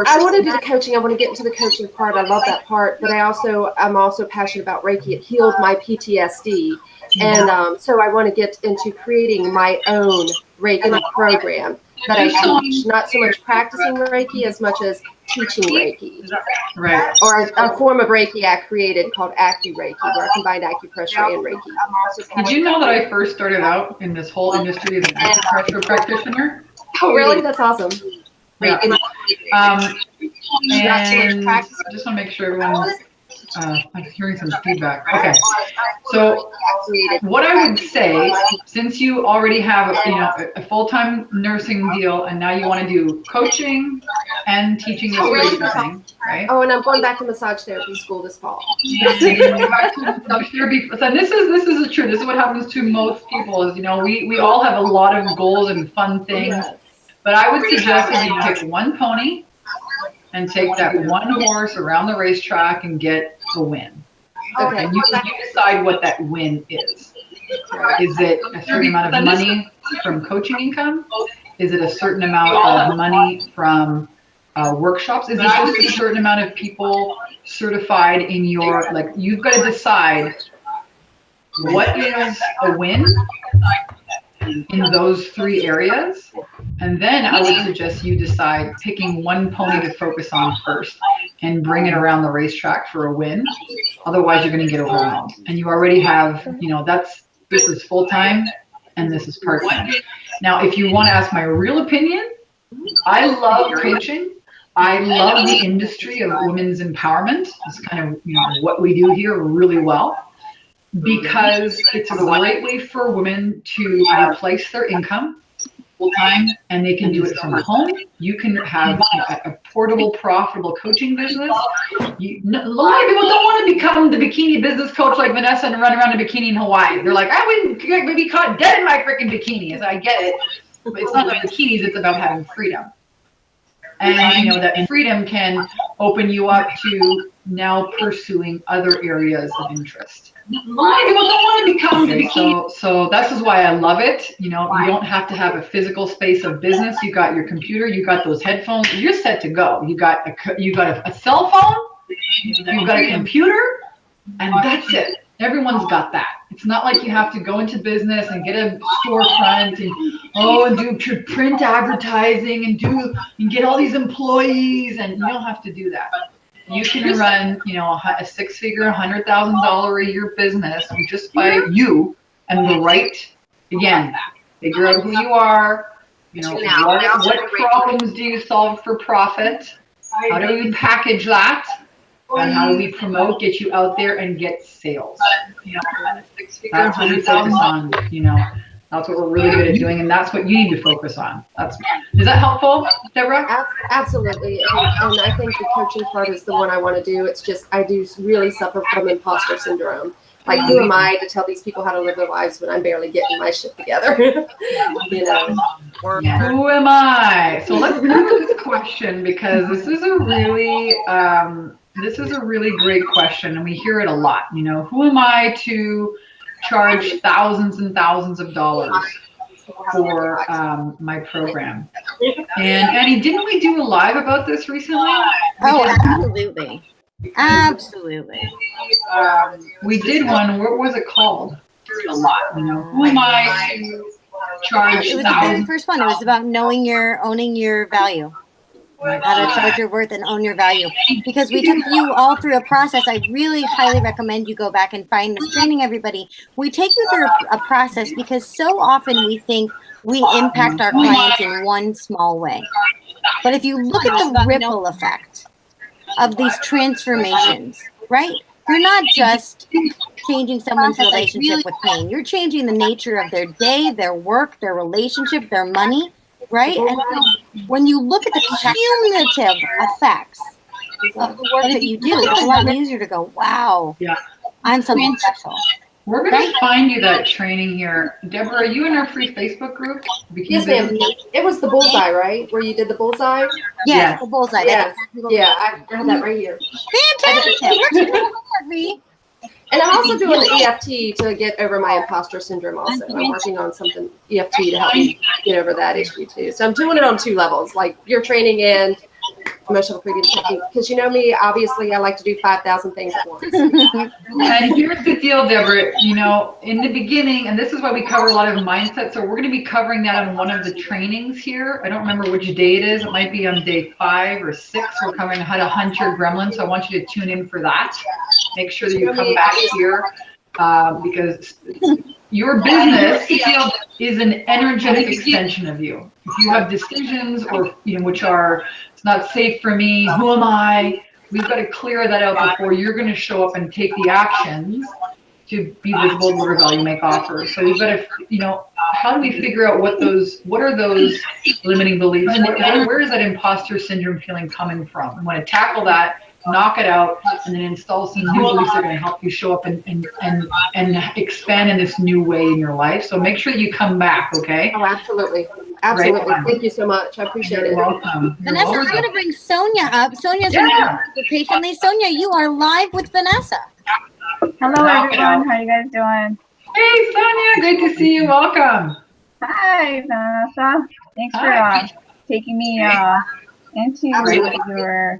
I want to do the coaching. I want to get into the coaching part. I love that part, but I'm also passionate about Reiki. It healed my PTSD. And so I want to get into creating my own Reiki program that I teach. Not so much practicing Reiki as much as teaching Reiki. Right. Or a form of Reiki I created called Acu-Reiki, where I combined acupressure and Reiki. Did you know that I first started out in this whole industry as an acupressure practitioner? Oh, really? That's awesome. Yeah. And I just want to make sure everyone's, I'm hearing some feedback. Okay. So what I would say, since you already have a full-time nursing deal, and now you want to do coaching and teaching this Reiki thing, right? Oh, and I'm going back to massage therapy school this fall. So this is true. This is what happens to most people is, we all have a lot of goals and fun things. Yes. But I would suggest that you pick one pony and take that one horse around the racetrack and get a win. Okay. And you decide what that win is. Is it a certain amount of money from coaching income? Is it a certain amount of money from workshops? Is it just a certain amount of people certified in your, you've got to decide what is a win in those three areas. And then I would suggest you decide picking one pony to focus on first and bring it around the racetrack for a win. Otherwise, you're going to get overwhelmed. And you already have, this is full-time and this is part-time. Now, if you want to ask my real opinion, I love coaching. I love the industry of women's empowerment. It's kind of what we do here really well, because it's a great way for women to replace their income full-time, and they can do it from home. You can have a portable, profitable coaching business. A lot of people don't want to become the bikini business coach like Vanessa and run around in a bikini in Hawaii. They're like, I wouldn't be caught dead in my freaking bikini. I get it, but it's not about bikinis. It's about having freedom. And that freedom can open you up to now pursuing other areas of interest. A lot of people don't want to become the bikini. So this is why I love it. You don't have to have a physical space of business. You got your computer, you got those headphones, you're set to go. You got a cell phone, you've got a computer, and that's it. Everyone's got that. It's not like you have to go into business and get a storefront and do print advertising and get all these employees, and you don't have to do that. You can run, a six-figure, $100,000 a year business just by you and the right, again, figure out who you are, what problems do you solve for profit, how do you package that, and how do we promote, get you out there and get sales. That's what we focus on, That's what we're really good at doing, and that's what you need to focus on. Is that helpful, Deborah? Absolutely, and I think the coaching part is the one I want to do. It's just I do really suffer from imposter syndrome. Like, who am I to tell these people how to live their lives when I'm barely getting my shit together? Yeah. Who am I? So let's look at this question, because this is a really great question, and we hear it a lot. Who am I to charge thousands and thousands of dollars for my program. And Annie, didn't we do a live about this recently? Oh, absolutely. Absolutely. We did one. What was it called? A lot. You know, who am I to charge? It was the very first one. It was about owning your value. How to charge your worth and own your value. Because we took you all through a process. I really highly recommend you go back and find this training, everybody. We take you through a process because so often we think we impact our clients in one small way. But if you look at the ripple effect of these transformations, right? You're not just changing someone's relationship with pain. You're changing the nature of their day, their work, their relationship, their money, right? And so when you look at the cumulative effects of the work that you do, it's a lot easier to go, wow, I'm something special. We're going to find you that training here. Deborah, are you in our free Facebook group? Yes, ma'am. It was the bullseye, right? Where you did the bullseye? Yes, the bullseye. Yeah, I have that right here. Fantastic. And I'm also doing the EFT to get over my imposter syndrome also. I'm working on something EFT to help me get over that issue too. So I'm doing it on 2 levels, like your training and emotional freedom technique. Because you know me, obviously I like to do 5,000 things at once. And here's the deal, Deborah, you know, in the beginning, and this is why we cover a lot of mindset. So we're going to be covering that on one of the trainings here. I don't remember which day it is. It might be on day 5 or 6. We're covering how to hunt your gremlins. So I want you to tune in for that. Make sure that you come back here because your business is an energetic extension of you. If you have decisions or, you know, which are, it's not safe for me, who am I? We've got to clear that out before you're going to show up and take the actions to be visible, deliver value, make offers. So we've got to, you know, how do we figure out what are those limiting beliefs? Where is that imposter syndrome feeling coming from? We want to tackle that, knock it out, and then install some new beliefs that are going to help you show up and expand in this new way in your life. So make sure you come back, okay? Oh, absolutely. Absolutely. Right. Thank you so much. I appreciate it. You're welcome. Vanessa, I'm going to bring Sonia up. Sonia's been waiting patiently. Sonia, you are live with Vanessa. Hello, everyone. How you guys doing? Hey, Sonia. Great to see you. Welcome. Hi, Vanessa. Thanks for taking me into your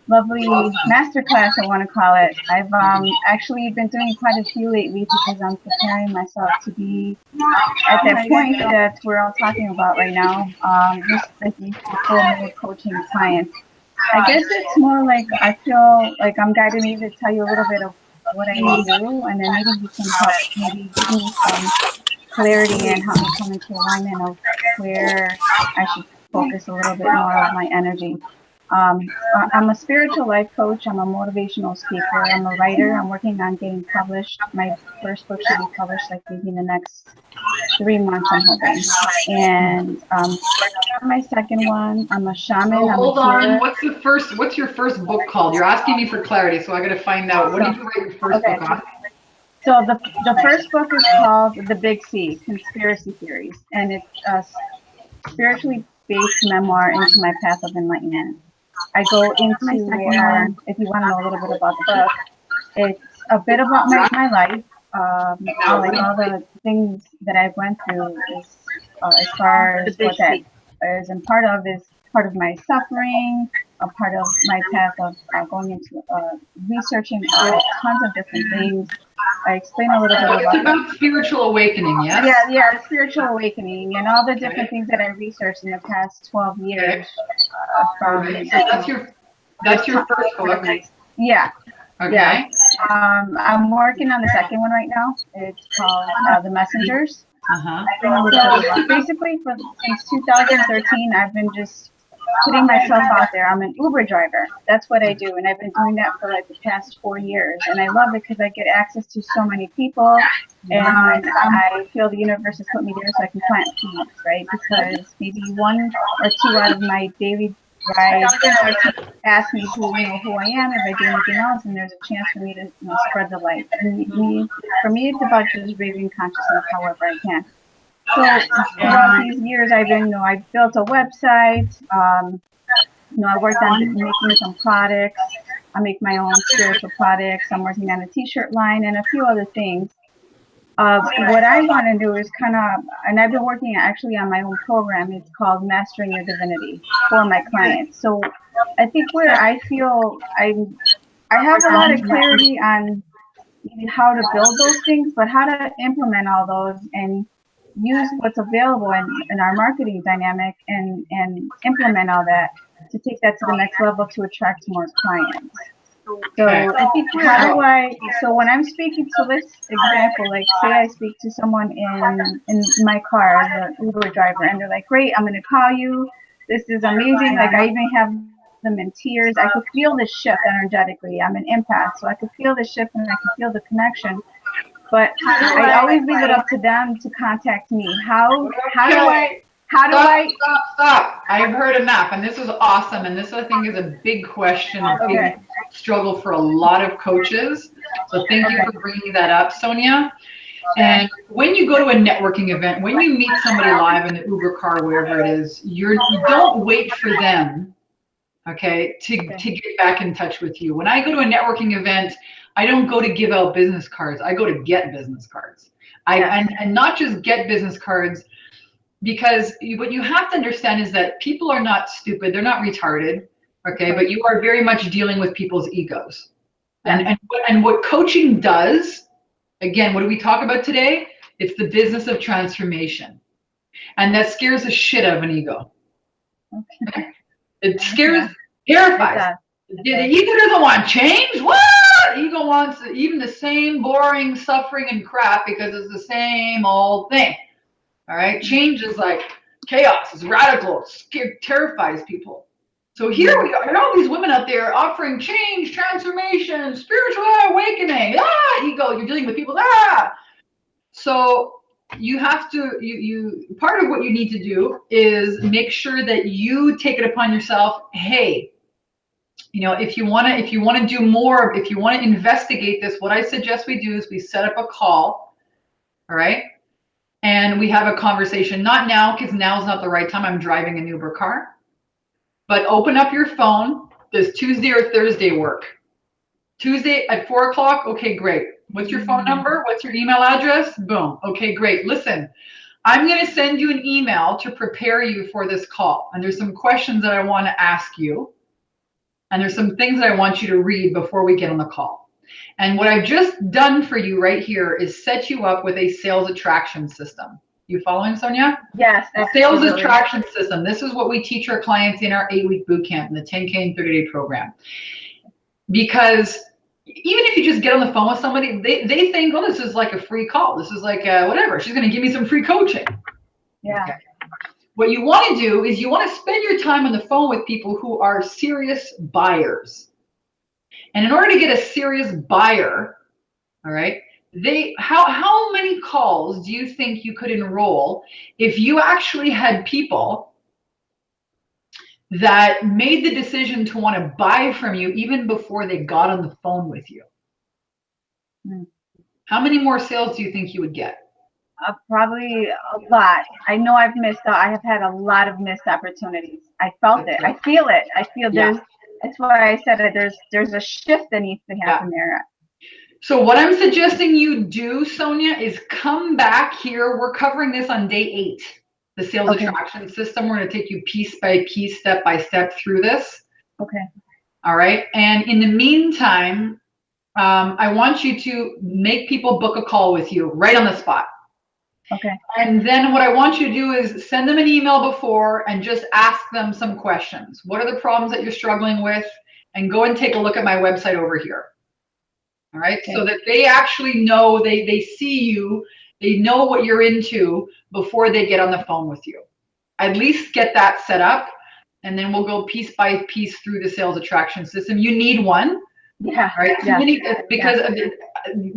lovely masterclass, I want to call it. I've actually been doing quite a few lately because I'm preparing myself to be at that point that we're all talking about right now, just like the full coaching clients. I guess it's more like I feel like I'm guiding you to tell you a little bit of what I do, and then maybe you can help maybe give me some clarity and help me come into alignment of where I should focus a little bit more of my energy. I'm a spiritual life coach. I'm a motivational speaker. I'm a writer. I'm working on getting published. My first book should be published like maybe in the next 3 months, I'm hoping. And my second one, I'm a shaman. Oh, hold on. What's your first book called? You're asking me for clarity, so I got to find out. What did you write your first book on? So the first book is called The Big C, Conspiracy Theories, and it's a spiritually based memoir into my path of enlightenment. I go into where, if you want to know a little bit about the book, it's a bit about my life, like all the things that I've went through as far as what that is, and part of my suffering, a part of my path of going into researching tons of different things. I explain a little bit about spiritual awakening, yes? Yeah, spiritual awakening and all the different things that I researched in the past 12 years. That's your first book. Yeah. Okay. Yeah. I'm working on the second one right now. It's called The Messengers. So basically, since 2013, I've been just putting myself out there. I'm an Uber driver. That's what I do, and I've been doing that for like the past 4 years, and I love it because I get access to so many people, and I feel the universe has put me there so I can plant seeds, right? Because maybe 1 or 2 out of my daily rides ask me who I am, if I do anything else, and there's a chance for me to spread the light. And for me, it's about just raising consciousness however I can. So throughout these years, I built a website. I worked on making some products. I make my own spiritual products. I'm working on a t-shirt line and a few other things. what I want to do is kind of, and I've been working actually on my own program. It's called Mastering Your Divinity for my clients. So I think where I feel I have a lot of clarity on how to build those things, but how to implement all those and use what's available in our marketing dynamic and implement all that to take that to the next level to attract more clients. So I think so when I'm speaking to this example, like say I speak to someone in my car as an Uber driver and they're like, great, I'm going to call you. This is amazing. Like I even have them in tears. I could feel the shift energetically. I'm an empath, so I could feel the shift and I could feel the connection. But I always leave it up to them to contact me. How do I Stop. I've heard enough, and this is awesome. And this, I think, is a big question, a big struggle for a lot of coaches. So thank you for bringing that up, Sonia. And when you go to a networking event, when you meet somebody live in the Uber car, wherever it is, you don't wait for them, okay, to get back in touch with you. When I go to a networking event, I don't go to give out business cards. I go to get business cards. And not just get business cards, because what you have to understand is that people are not stupid. They're not retarded, okay? But you are very much dealing with people's egos. And what coaching does, again, what do we talk about today? It's the business of transformation. And that scares the shit out of an ego. Okay? It scares, terrifies. The ego doesn't want change. What? The ego wants even the same boring suffering and crap because it's the same old thing. All right, change is like chaos, it's radical, it terrifies people. So here we are, all these women out there offering change, transformation, spiritual awakening. Ego, you're dealing with people. So you have to, part of what you need to do is make sure that you take it upon yourself. Hey, if you want to do more, if you want to investigate this, what I suggest we do is we set up a call. All right. And we have a conversation, not now, because now is not the right time. I'm driving an Uber car. But open up your phone. Does Tuesday or Thursday work? Tuesday at 4 o'clock? Okay, great. What's your phone number? What's your email address? Boom. Okay, great. Listen, I'm going to send you an email to prepare you for this call. And there's some questions that I want to ask you. And there's some things that I want you to read before we get on the call. And what I've just done for you right here is set you up with a sales attraction system. You following, Sonia? Yes. Sales attraction system. This is what we teach our clients in our 8-week bootcamp, in the 10K and 30-day program. Because even if you just get on the phone with somebody, they think, oh, this is like a free call. This is like whatever. She's going to give me some free coaching. Yeah. Okay. What you want to do is you want to spend your time on the phone with people who are serious buyers. And in order to get a serious buyer, all right, how many calls do you think you could enroll if you actually had people that made the decision to want to buy from you even before they got on the phone with you? How many more sales do you think you would get? Probably a lot. I know I've missed out. I have had a lot of missed opportunities. I felt it. I feel it. I feel there's, that's why I said that there's a shift that needs to happen there. So what I'm suggesting you do, Sonia, is come back here. We're covering this on day 8, the sales attraction system. We're going to take you piece by piece, step by step through this. Okay. All right. And in the meantime, I want you to make people book a call with you right on the spot. Okay. And then what I want you to do is send them an email before and just ask them some questions. What are the problems that you're struggling with? And go and take a look at my website over here. All right. Okay. So that they actually know, they see you, they know what you're into before they get on the phone with you. At least get that set up, and then we'll go piece by piece through the sales attraction system. You need one. Yeah. Right. Yeah. Because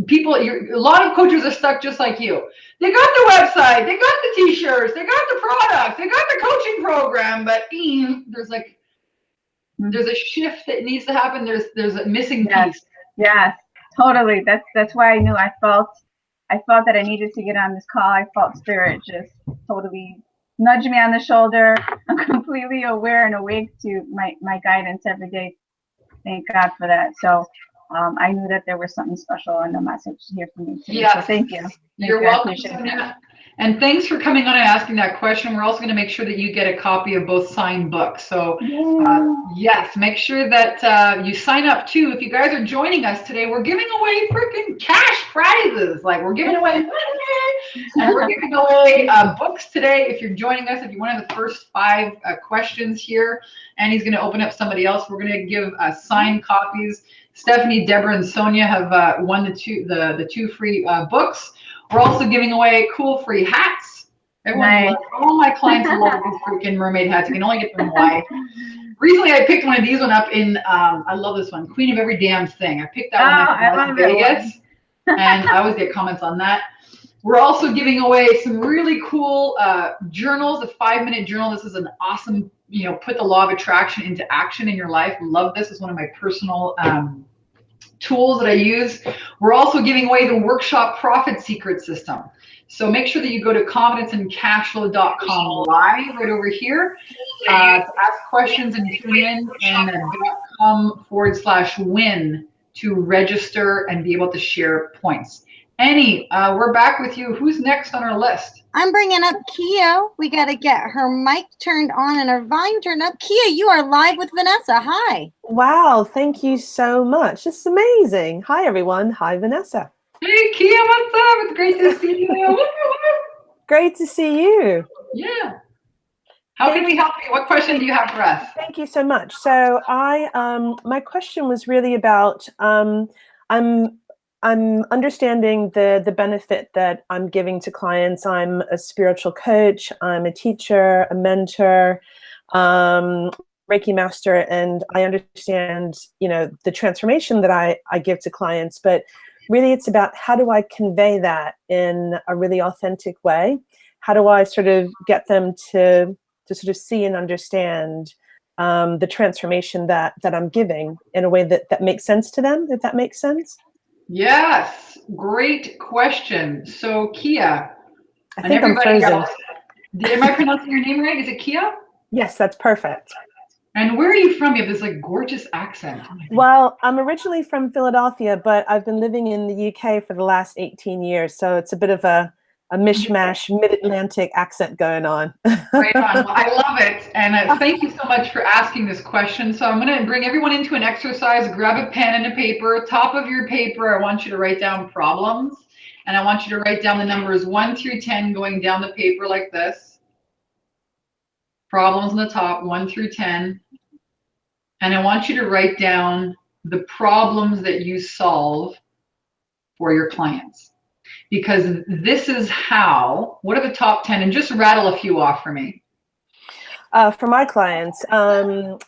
people, a lot of coaches are stuck just like you. They got the website, they got the t-shirts, they got the products, they got the coaching program, but there's a shift that needs to happen. There's a missing piece. Yes, totally. That's why I knew I felt that I needed to get on this call. I felt spirit just totally nudge me on the shoulder. I'm completely aware and awake to my guidance every day. Thank God for that. So I knew that there was something special in the message here for me today. Yes. So thank you. You're welcome, Sonia. And thanks for coming on and asking that question. We're also going to make sure that you get a copy of both signed books. So yes, make sure that you sign up too. If you guys are joining us today, we're giving away freaking cash prizes. Like we're giving away money and we're giving away books today. If you're joining us, if you want the first 5 questions here, and he's going to open up somebody else, we're going to give signed copies. Stephanie, Deborah, and Sonia have won the two free books. We're also giving away cool free hats. Everyone loves, all my clients love these freaking mermaid hats. You can only get them in Hawaii. Recently, I picked one of these up in, I love this one, Queen of Every Damn Thing. I picked that one up in Las Vegas, and I always get comments on that. We're also giving away some really cool journals, a 5-minute journal. This is an awesome, put the law of attraction into action in your life. Love this. It's one of my personal tools that I use. We're also giving away the workshop profit secret system. So make sure that you go to confidenceandcashflow.com live right over here to ask questions and tune in, and .com/win to register and be able to share points. Annie, we're back with you. Who's next on our list? I'm bringing up Kia. We got to get her mic turned on and her volume turned up. Kia, you are live with Vanessa. Hi. Wow, thank you so much. It's amazing. Hi, everyone. Hi, Vanessa. Hey, Kia, what's up? It's great to see you. Great to see you. Yeah. How can we help you? What question do you have for us? Thank you so much. So my question was really about, I'm understanding the benefit that I'm giving to clients. I'm a spiritual coach. I'm a teacher, a mentor, Reiki master, and I understand, the transformation that I give to clients, but really it's about how do I convey that in a really authentic way? How do I sort of get them to sort of see and understand the transformation that I'm giving in a way that makes sense to them, if that makes sense? Yes, great question. So Kia, I think I'm frozen. Am I pronouncing your name right? Is it Kia? Yes, that's perfect. And where are you from? You have this gorgeous accent. Well, I'm originally from Philadelphia, but I've been living in the UK for the last 18 years. So it's a bit of a mishmash mid-Atlantic accent going on. Right on. Well, I love it. And thank you so much for asking this question. So I'm going to bring everyone into an exercise. Grab a pen and a paper. Top of your paper, I want you to write down problems. And I want you to write down the numbers 1 through 10 going down the paper like this. Problems on the top, 1 through 10. And I want you to write down the problems that you solve for your clients. Because this is how, what are the top 10? And just rattle a few off for me. For my clients,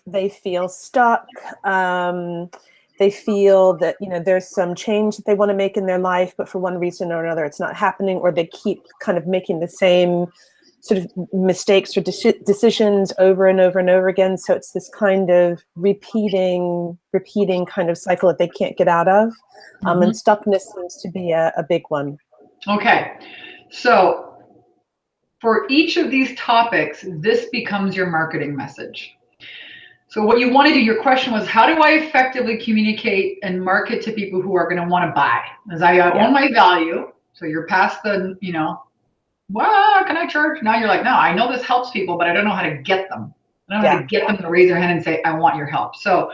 they feel stuck. They feel that, there's some change that they want to make in their life, but for one reason or another, it's not happening, or they keep kind of making the same sort of mistakes or decisions over and over and over again. So it's this kind of repeating kind of cycle that they can't get out of. And stuckness seems to be a big one. Okay. So for each of these topics, this becomes your marketing message. So what you want to do, your question was, how do I effectively communicate and market to people who are going to want to buy? As I own my value. So you're past the, well, can I charge? Now you're like, no, I know this helps people, but I don't know how to get them. I don't know how to get them to raise their hand and say, I want your help. So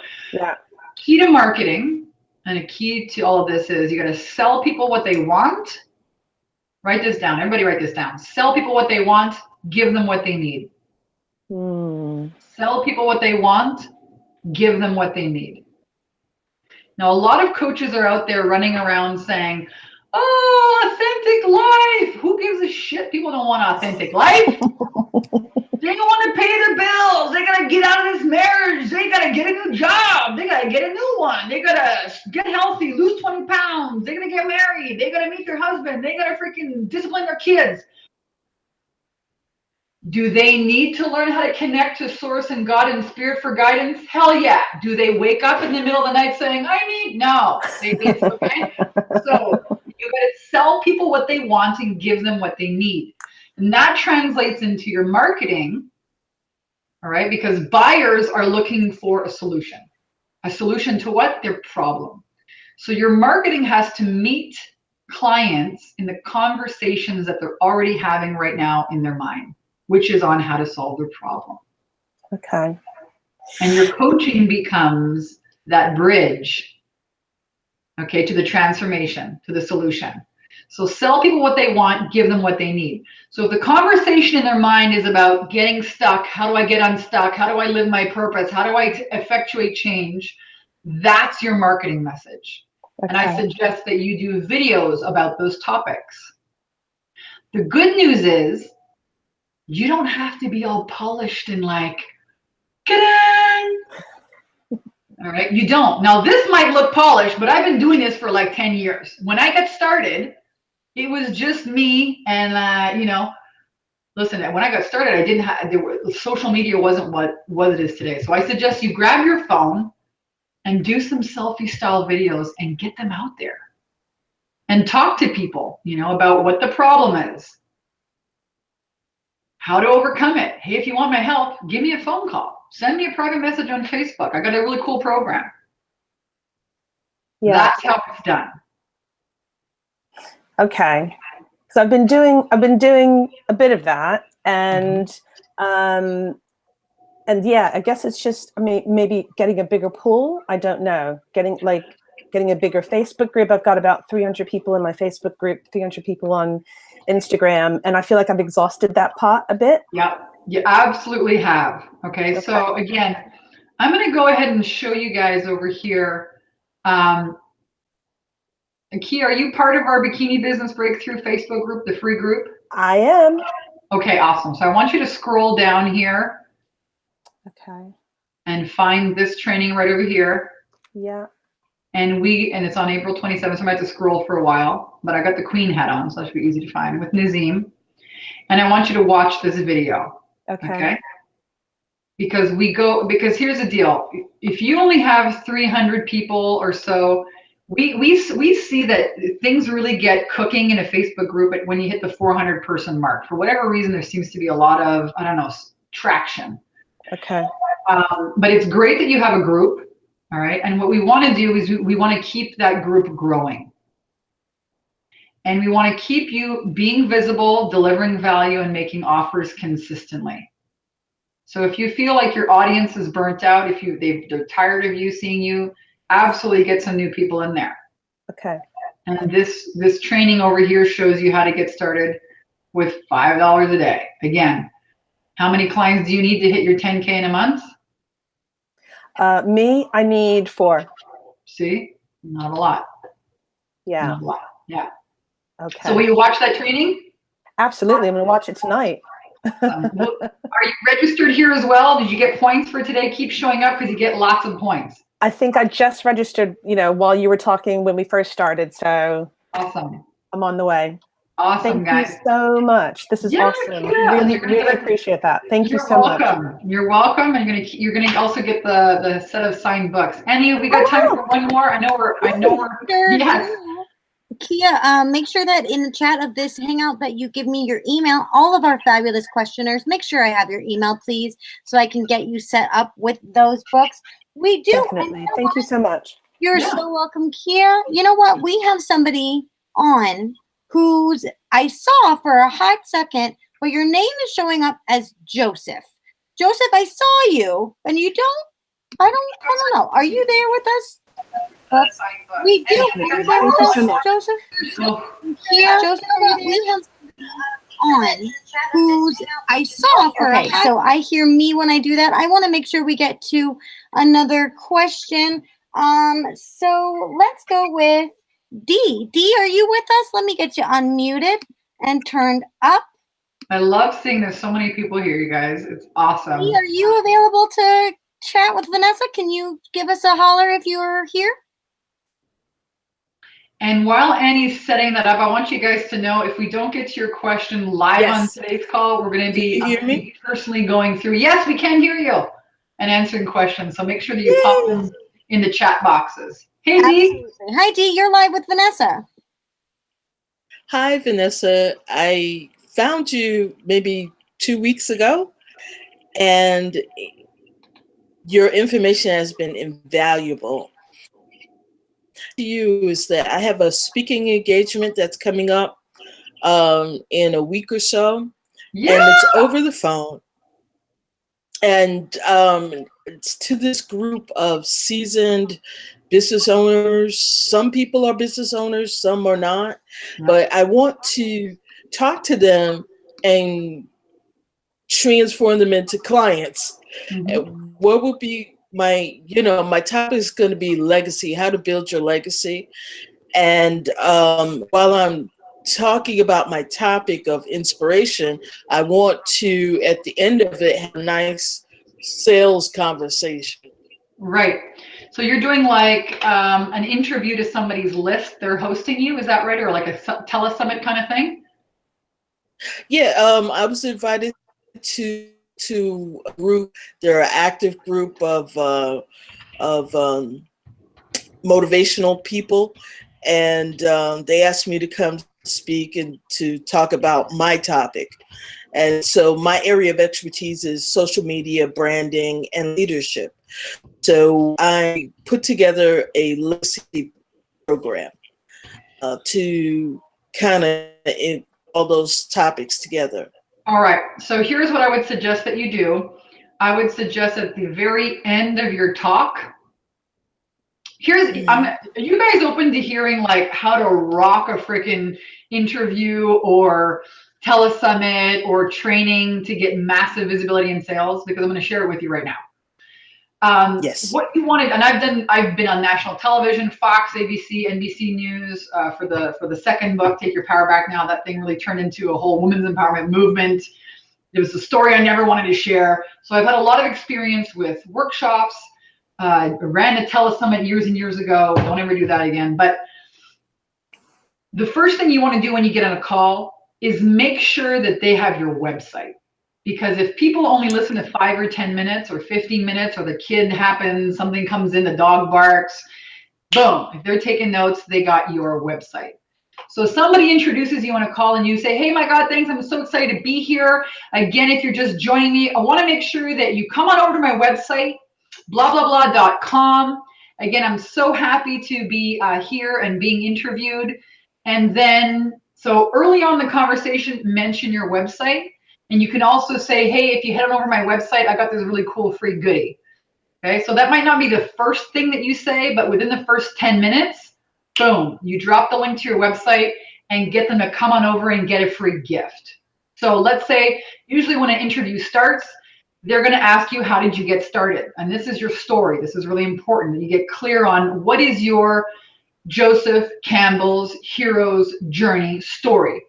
key to marketing and a key to all of this is you got to sell people what they want. Write this down. Everybody write this down. Sell people what they want. Give them what they need. Sell people what they want. Give them what they need. Now, a lot of coaches are out there running around saying, oh, authentic life. Who gives a shit? People don't want authentic life. They don't want to pay their bills. They got to get out of this marriage. They got to get a new job. They got to get a new one. They got to get healthy, lose 20 pounds. They got to get married. They got to meet their husband. They got to freaking discipline their kids. Do they need to learn how to connect to source and God and spirit for guidance? Hell yeah. Do they wake up in the middle of the night saying, I need? No. It's okay. So you got to sell people what they want and give them what they need. And that translates into your marketing, all right? Because buyers are looking for a solution. A solution to what? Their problem. So your marketing has to meet clients in the conversations that they're already having right now in their mind, which is on how to solve their problem. Okay. And your coaching becomes that bridge, okay, to the transformation, to the solution. So sell people what they want, give them what they need. So if the conversation in their mind is about getting stuck, how do I get unstuck? How do I live my purpose? How do I effectuate change? That's your marketing message. Okay. And I suggest that you do videos about those topics. The good news is you don't have to be all polished and like, ta-da! All right, you don't. Now this might look polished, but I've been doing this for like 10 years. When I got started, it was just me and, you know, listen, when I got started, I didn't have, social media wasn't what it is today. So I suggest you grab your phone and do some selfie style videos and get them out there and talk to people, you know, about what the problem is, how to overcome it. Hey, if you want my help, give me a phone call. Send me a private message on Facebook. I got a really cool program. Yeah. That's how it's done. Okay. So I've been doing a bit of that, and yeah, I guess it's just, I mean, maybe getting a bigger pool. I don't know. Getting a bigger Facebook group. I've got about 300 people in my Facebook group, 300 people on Instagram, and I feel like I've exhausted that pot a bit. Yeah, you absolutely have. Okay. So again, I'm going to go ahead and show you guys over here. Kia, are you part of our Bikini Business Breakthrough Facebook group, the free group? I am. Okay, awesome. So I want you to scroll down here. Okay. And find this training right over here. Yeah. And it's on April 27th, so I might have to scroll for a while, but I got the Queen hat on, so that should be easy to find, with Nazim. And I want you to watch this video. Okay? Because here's the deal. If you only have 300 people or so, we see that things really get cooking in a Facebook group when you hit the 400 person mark. For whatever reason, there seems to be a lot of, I don't know, traction. Okay. But it's great that you have a group, all right? And what we want to do is we want to keep that group growing. And we want to keep you being visible, delivering value, and making offers consistently. So if you feel like your audience is burnt out, if they're tired of you seeing you, absolutely get some new people in there. Okay. And this training over here shows you how to get started with $5 a day. Again, how many clients do you need to hit your 10K in a month? Me, I need 4. See, not a lot. Yeah. Not a lot. Yeah. Okay. So will you watch that training? Absolutely. I'm going to watch it tonight. Are you registered here as well? Did you get points for today? Keep showing up because you get lots of points. I think I just registered, while you were talking when we first started. So awesome. I'm on the way. Awesome, guys. Thank you so much. This is awesome. Yeah. Really appreciate that. Thank you so much. You're welcome. And you're gonna also get the set of signed books. Annie, we got time for one more. I know we're yes. Kia, make sure that in the chat of this hangout that you give me your email. All of our fabulous questioners, make sure I have your email, please, so I can get you set up with those books. We do. Definitely. Thank you so much. You're so welcome, Kia. You know what? We have somebody on who's I saw for a hot second, but your name is showing up as Joseph. Joseph, I saw you, and you don't. I don't know. Are you there with us? We do. Are you there with us, Joseph? Yeah, Joseph. We have on who's I saw for. Okay, so I hear me when I do that. I want to make sure we get to another question. So let's go with D. D, are you with us? Let me get you unmuted and turned up. I love seeing there's so many people here, you guys. It's awesome. D, are you available to chat with Vanessa? Can you give us a holler if you're here? And while Annie's setting that up, I want you guys to know if we don't get to your question live on today's call, we're going to be personally going through. Yes, we can hear you and answering questions. So make sure that you pop them in the chat boxes. Hey, Dee. Hi, Dee. You're live with Vanessa. Hi, Vanessa. I found you maybe 2 weeks ago, and your information has been invaluable. to you is that I have a speaking engagement that's coming up in a week or so, Yeah. and it's over the phone. And it's to this group of seasoned business owners. Some people are business owners, some are not. Yeah. But I want to talk to them and transform them into clients. Mhm. What would be my, my topic is going to be legacy, how to build your legacy. And while I'm talking about my topic of inspiration, I want to, at the end of it, have a nice sales conversation. Right. So you're doing like an interview to somebody's list. They're hosting you, is that right? Or like a telesummit kind of thing? Yeah, I was invited to a group. They're an active group of motivational people, and they asked me to come speak and to talk about my topic. And so my area of expertise is social media, branding, and leadership. So I put together a legacy program to kind of all those topics together. All right. So here's what I would suggest that you do. I would suggest at the very end of your talk, are you guys open to hearing like how to rock a freaking interview or telesummit or training to get massive visibility in sales? Because I'm going to share it with you right now. Yes. What you wanted, and I've been on national television, Fox, ABC, NBC News for the second book, Take Your Power Back Now. That thing really turned into a whole women's empowerment movement. It was a story I never wanted to share. So I've had a lot of experience with workshops. I ran a telesummit years and years ago. Don't ever do that again. But the first thing you want to do when you get on a call is make sure that they have your website. Because if people only listen to 5 or 10 minutes or 15 minutes, or the kid happens, something comes in, the dog barks, boom, if they're taking notes, they got your website. So somebody introduces you on a call and you say, hey, my God, thanks. I'm so excited to be here. Again, if you're just joining me, I want to make sure that you come on over to my website, blah.com. Again, I'm so happy to be here and being interviewed. And then, so early on in the conversation, mention your website. And you can also say, hey, if you head on over to my website, I got this really cool free goodie. Okay, so that might not be the first thing that you say, but within the first 10 minutes, boom, you drop the link to your website and get them to come on over and get a free gift. So let's say, usually when an interview starts, they're going to ask you, how did you get started? And this is your story. This is really important that you get clear on what is your Joseph Campbell's hero's journey story,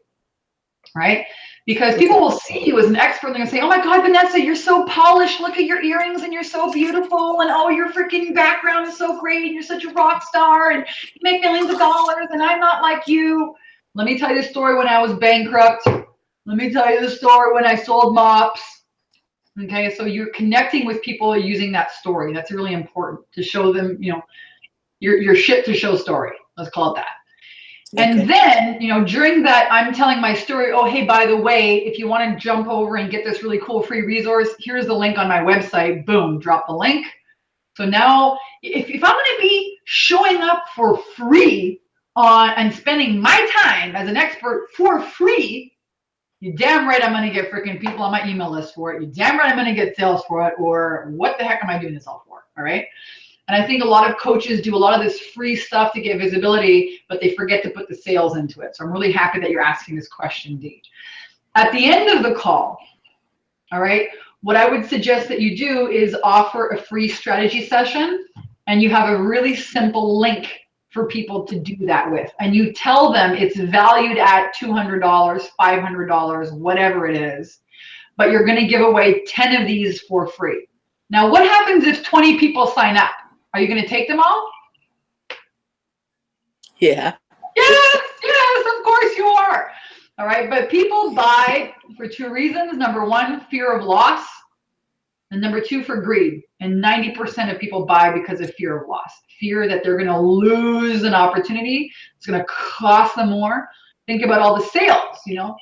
right? Because people will see you as an expert and they're going to say, oh my God, Vanessa, you're so polished. Look at your earrings and you're so beautiful. And oh, your freaking background is so great. And you're such a rock star and you make millions of dollars and I'm not like you. Let me tell you the story when I was bankrupt. Let me tell you the story when I sold mops. Okay, so you're connecting with people using that story. That's really important to show them, you know, your shit to show story. Let's call it that. And Okay. then, you know, during that, I'm telling my story. Oh, hey, by the way, if you want to jump over and get this really cool free resource, here's the link on my website. Boom, drop the link. So now, if I'm going to be showing up for free and spending my time as an expert for free, you damn right I'm going to get freaking people on my email list for it. You damn right I'm going to get sales for it. Or what the heck am I doing this all for? All right. And I think a lot of coaches do a lot of this free stuff to get visibility, but they forget to put the sales into it. So I'm really happy that you're asking this question, Dee. At the end of the call, all right, what I would suggest that you do is offer a free strategy session, and you have a really simple link for people to do that with. And you tell them it's valued at $200, $500, whatever it is, but you're going to give away 10 of these for free. Now, what happens if 20 people sign up? Are you going to take them all? Yeah. Yes, of course you are. All right, but people buy for 2 reasons. Number 1, fear of loss. And number 2, for greed. And 90% of people buy because of fear of loss. Fear that they're going to lose an opportunity. It's going to cost them more. Think about all the sales, you know.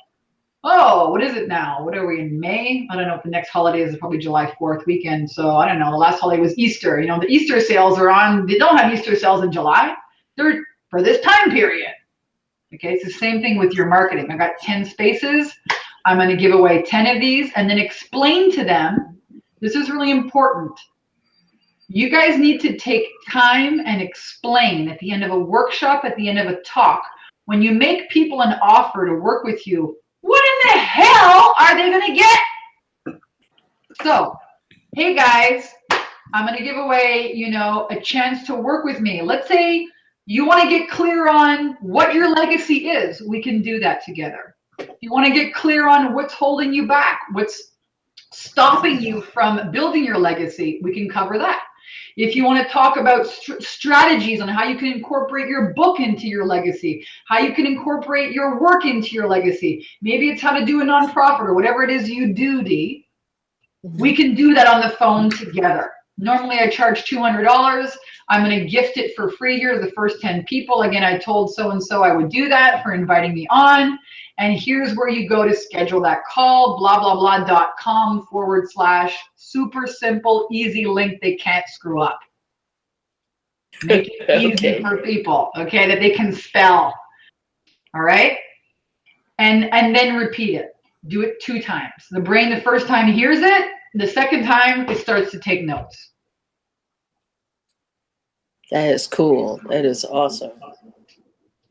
Oh, what is it now? What are we in May? I don't know if the next holiday is probably July 4th weekend. So I don't know. The last holiday was Easter. You know, the Easter sales are on. They don't have Easter sales in July. they're for this time period. Okay, it's the same thing with your marketing. I got 10 spaces. I'm going to give away 10 of these and then explain to them. This is really important. You guys need to take time and explain at the end of a workshop, at the end of a talk, when you make people an offer to work with you, what in the hell are they going to get? So, hey guys, I'm going to give away, you know, a chance to work with me. Let's say you want to get clear on what your legacy is. We can do that together. If you want to get clear on what's holding you back, what's stopping you from building your legacy, we can cover that. If you want to talk about strategies on how you can incorporate your book into your legacy, how you can incorporate your work into your legacy, maybe it's how to do a nonprofit or whatever it is you do, Dee, we can do that on the phone together. Normally I charge $200. I'm going to gift it for free here to the first 10 people. Again, I told so-and-so I would do that for inviting me on. And here's where you go to schedule that call, blah, super simple, easy link they can't screw up. Make it easy for people, okay, that they can spell. All right? And then repeat it. Do it 2 times. The brain the first time hears it, the second time it starts to take notes. That is cool. That is awesome.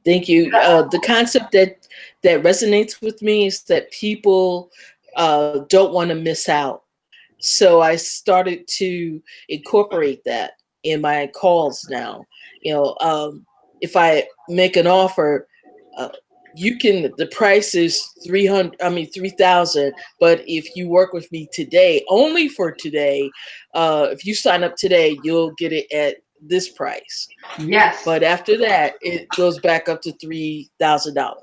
Thank you. The concept that resonates with me is that people don't want to miss out. So I started to incorporate that in my calls now. You know, if I make an offer, the price is $3,000, but if you work with me today, only for today, if you sign up today, you'll get it at this price. Yes. But after that, it goes back up to $3,000.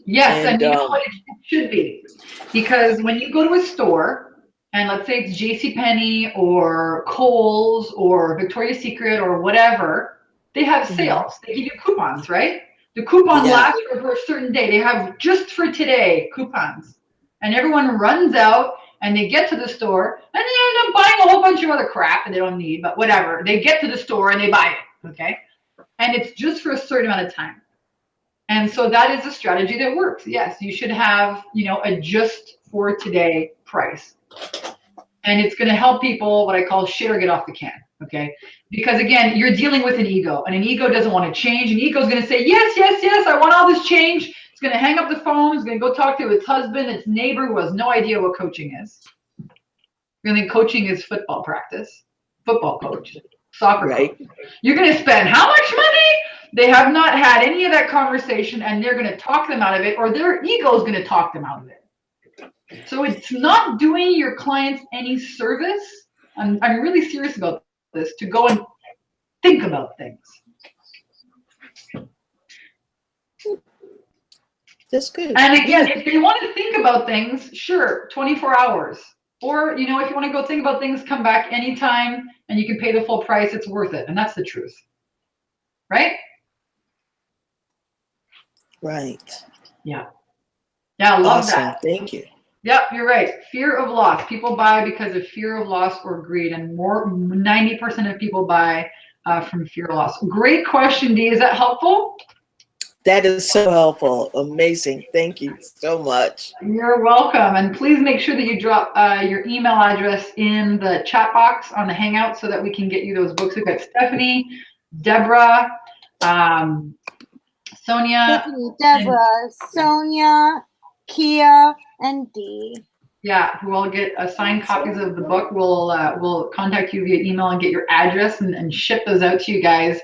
Yes, and you know what it should be, because when you go to a store, and let's say it's JCPenney or Kohl's or Victoria's Secret or whatever, they have sales. They give you coupons, right? The coupon lasts for a certain day. They have just for today coupons. And everyone runs out and they get to the store and they end up buying a whole bunch of other crap that they don't need, but whatever. They get to the store and they buy it, okay? And it's just for a certain amount of time. And so that is a strategy that works. Yes, you should have, you know, a just for today price. And it's going to help people, what I call shit or get off the can, okay? Because again, you're dealing with an ego, and an ego doesn't want to change. An ego is going to say, yes, yes, yes, I want all this change. It's going to hang up the phone. It's going to go talk to its husband, its neighbor who has no idea what coaching is. You're going to think coaching is football practice, football coach, soccer coach. You're going to spend how much money? They have not had any of that conversation, and they're going to talk them out of it, or their ego is going to talk them out of it. So it's not doing your clients any service. I'm really serious about this, to go and think about things. That's good. And again, if they want to think about things, sure, 24 hours. Or, you know, if you want to go think about things, come back anytime and you can pay the full price. It's worth it. And that's the truth. Right? Right. Yeah. Yeah, I love that. Thank you. Yep, you're right. Fear of loss. People buy because of fear of loss or greed, and 90% of people buy from fear of loss. Great question, Dee. Is that helpful? That is so helpful. Amazing. Thank you so much. You're welcome. And please make sure that you drop your email address in the chat box on the Hangout so that we can get you those books. We've got Stephanie, Deborah, Sonia. Stephanie, Deborah, Sonia, Kia, and Dee. Yeah, who will get signed copies of the book. We'll contact you via email and get your address and ship those out to you guys.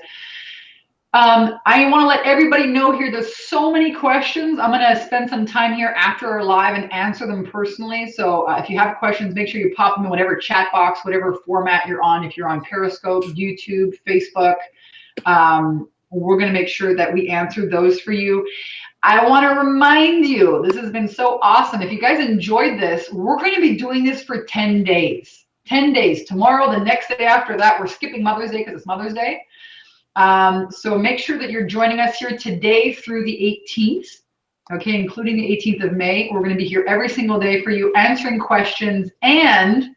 I want to let everybody know here, there's so many questions. I'm going to spend some time here after our live and answer them personally. So if you have questions, make sure you pop them in whatever chat box, whatever format you're on. If you're on Periscope, YouTube, Facebook, we're going to make sure that we answer those for you. I want to remind you, this has been so awesome. If you guys enjoyed this, we're going to be doing this for 10 days. 10 days. Tomorrow, the next day after that, we're skipping Mother's Day because it's Mother's Day. So make sure that you're joining us here today through the 18th, okay, including the 18th of May. We're going to be here every single day for you, answering questions, and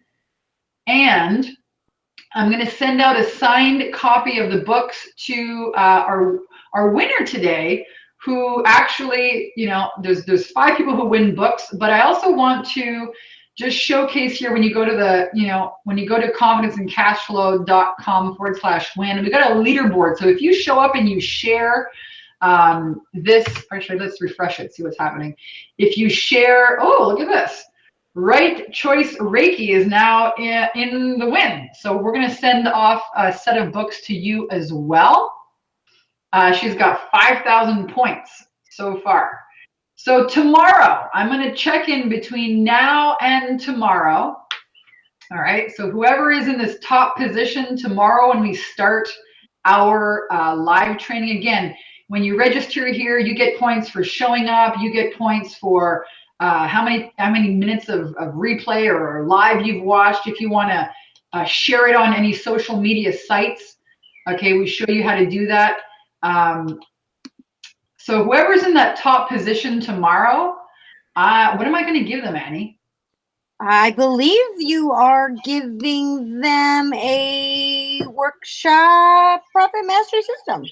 I'm going to send out a signed copy of the books to our winner today, who actually, you know, there's 5 people who win books, but I also want to just showcase here when you go to the, you know, when you go to confidenceandcashflow.com/win, we got a leaderboard. So if you show up and you share this, actually, let's refresh it, see what's happening. If you share, oh, look at this. Right Choice Reiki is now in the win. So we're going to send off a set of books to you as well. She's got 5,000 points so far. So tomorrow, I'm going to check in between now and tomorrow. All right. So whoever is in this top position tomorrow when we start our live training, again, when you register here, you get points for showing up. You get points for how many minutes of replay or live you've watched. If you want to share it on any social media sites, okay, we show you how to do that. So whoever's in that top position tomorrow, what am I going to give them, Annie? I believe you are giving them a workshop profit mastery system.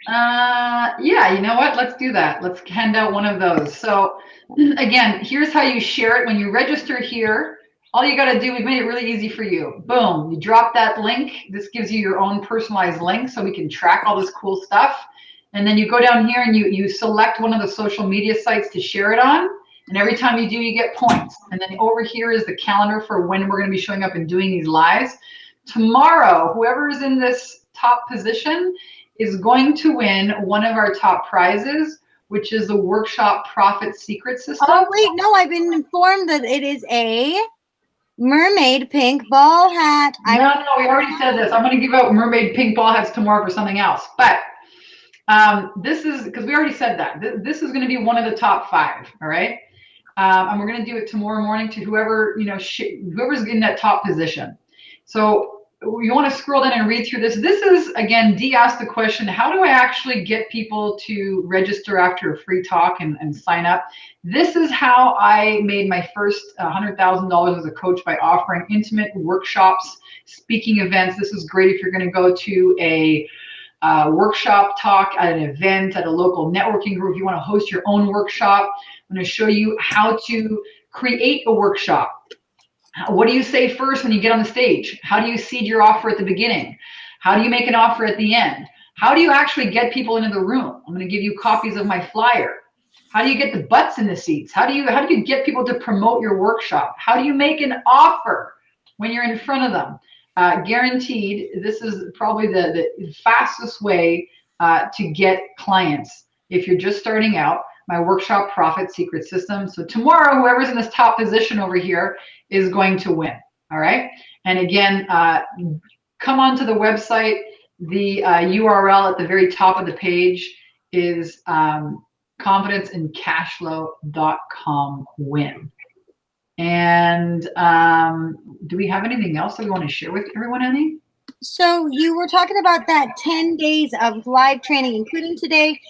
Yeah, you know what? Let's do that. Let's hand out one of those. So again, here's how you share it. When you register here, all you got to do, we've made it really easy for you. Boom, you drop that link. This gives you your own personalized link so we can track all this cool stuff. And then you go down here and you select one of the social media sites to share it on. And every time you do, you get points. And then over here is the calendar for when we're going to be showing up and doing these lives. Tomorrow, whoever is in this top position is going to win one of our top prizes, which is the workshop profit secret system. Oh, wait, no, I've been informed that it is a mermaid pink ball hat. No, we already said this. I'm going to give out mermaid pink ball hats tomorrow for something else. But this is, because we already said that. This is going to be one of the top 5, all right? And we're going to do it tomorrow morning to whoever, you know, whoever's in that top position. So you want to scroll down and read through this. This is, again, Dee asked the question, how do I actually get people to register after a free talk and sign up? This is how I made my first $100,000 as a coach, by offering intimate workshops, speaking events. This is great if you're going to go to a workshop talk at an event, at a local networking group. If you want to host your own workshop, I'm going to show you how to create a workshop. What do you say first when you get on the stage? How do you seed your offer at the beginning? How do you make an offer at the end? How do you actually get people into the room? I'm going to give you copies of my flyer. How do you get the butts in the seats? How do you get people to promote your workshop? How do you make an offer when you're in front of them? Guaranteed, this is probably the fastest way to get clients if you're just starting out. My workshop profit secret system. So tomorrow, whoever's in this top position over here is going to win. All right. And again, come onto the website. The URL at the very top of the page is confidenceandcashflow.com win. And do we have anything else that we want to share with everyone, Annie? So you were talking about that 10 days of live training, including today.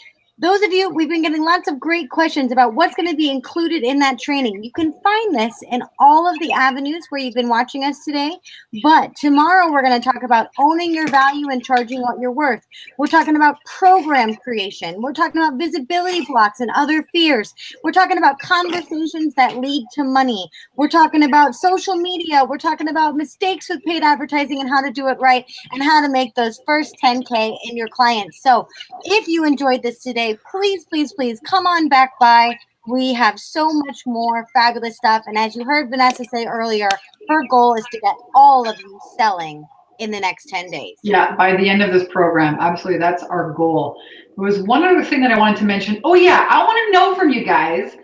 Those of you, we've been getting lots of great questions about what's going to be included in that training. You can find this in all of the avenues where you've been watching us today. But tomorrow we're going to talk about owning your value and charging what you're worth. We're talking about program creation. We're talking about visibility blocks and other fears. We're talking about conversations that lead to money. We're talking about social media. We're talking about mistakes with paid advertising and how to do it right, and how to make those first 10K in your clients. So if you enjoyed this today, please, please, please come on back by. We have so much more fabulous stuff. And as you heard Vanessa say earlier, her goal is to get all of you selling in the next 10 days. Yeah, by the end of this program. Absolutely. That's our goal. There was one other thing that I wanted to mention. Oh, yeah. I want to know from you guys.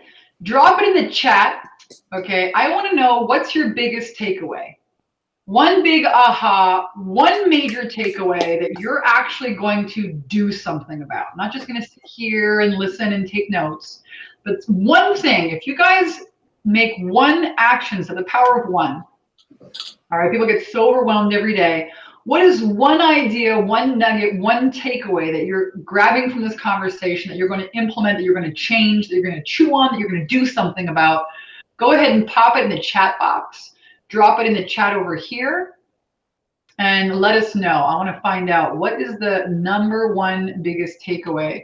Drop it in the chat. Okay. I want to know, what's your biggest takeaway? One big aha, one major takeaway that you're actually going to do something about. I'm not just going to sit here and listen and take notes, but one thing. If you guys make one action, so the power of one. All right, people get so overwhelmed every day. What is one idea, one nugget, one takeaway that you're grabbing from this conversation that you're going to implement, that you're going to change, that you're going to chew on, that you're going to do something about? Go ahead and pop it in the chat box. Drop it in the chat over here. and let us know. I want to find out what is the #1 biggest takeaway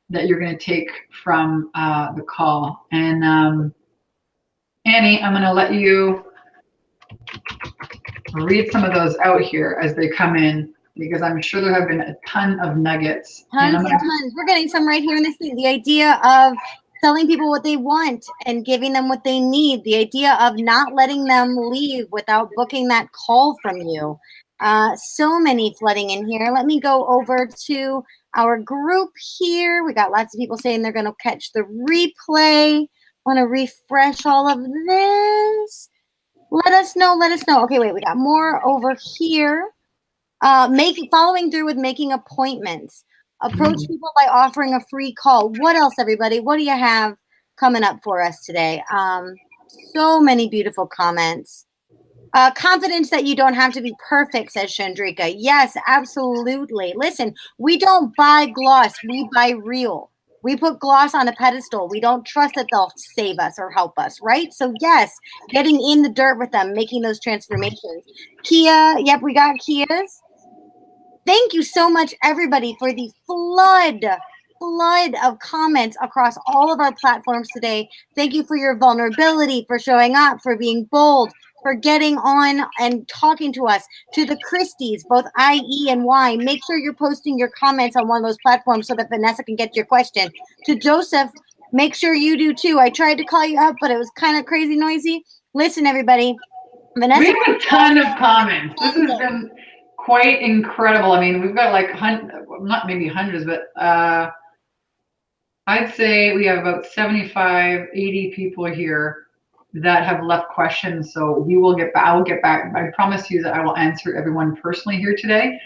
that you're going to take from the call. And Annie, I'm going to let you read some of those out here as they come in, because I'm sure there have been a ton of nuggets. Tons and tons. We're getting some right here in this thing. The idea of telling people what they want and giving them what they need. The idea of not letting them leave without booking that call from you. So many flooding in here. Let me go over to our group here. We got lots of people saying they're going to catch the replay. Want to refresh all of this. Let us know. Let us know. Okay, wait. We got more over here. Following through with making appointments. Approach people by offering a free call. What else, everybody? What do you have coming up for us today? So many beautiful comments. Confidence that you don't have to be perfect, says Chandrika. Yes, absolutely. Listen, we don't buy gloss. We buy real. We put gloss on a pedestal. We don't trust that they'll save us or help us, right? So yes, getting in the dirt with them, making those transformations. Kia, yep, we got Kias. Thank you so much, everybody, for the flood of comments across all of our platforms today. Thank you for your vulnerability, for showing up, for being bold, for getting on and talking to us. To the Christies, both IE and Y, make sure you're posting your comments on one of those platforms so that Vanessa can get your question. To Joseph, make sure you do too. I tried to call you up, but it was kind of crazy noisy. Listen, everybody. Vanessa, we have a ton of comments. This has been quite incredible. I mean, we've got like not maybe hundreds, but I'd say we have about 75, 80 people here that have left questions. So we will get back. I will get back. I promise you that I will answer everyone personally here today.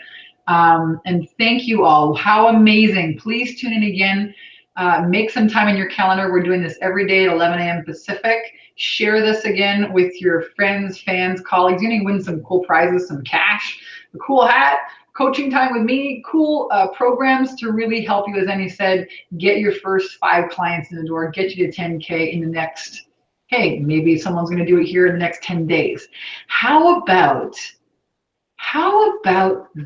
And thank you all. How amazing. Please tune in again. Make some time in your calendar. We're doing this every day at 11 a.m. Pacific. Share this again with your friends, fans, colleagues. You're going to win some cool prizes, some cash, a cool hat, coaching time with me, cool programs to really help you, as Annie said, get your first 5 clients in the door, get you to 10K in the next, hey, maybe someone's going to do it here in the next 10 days. How about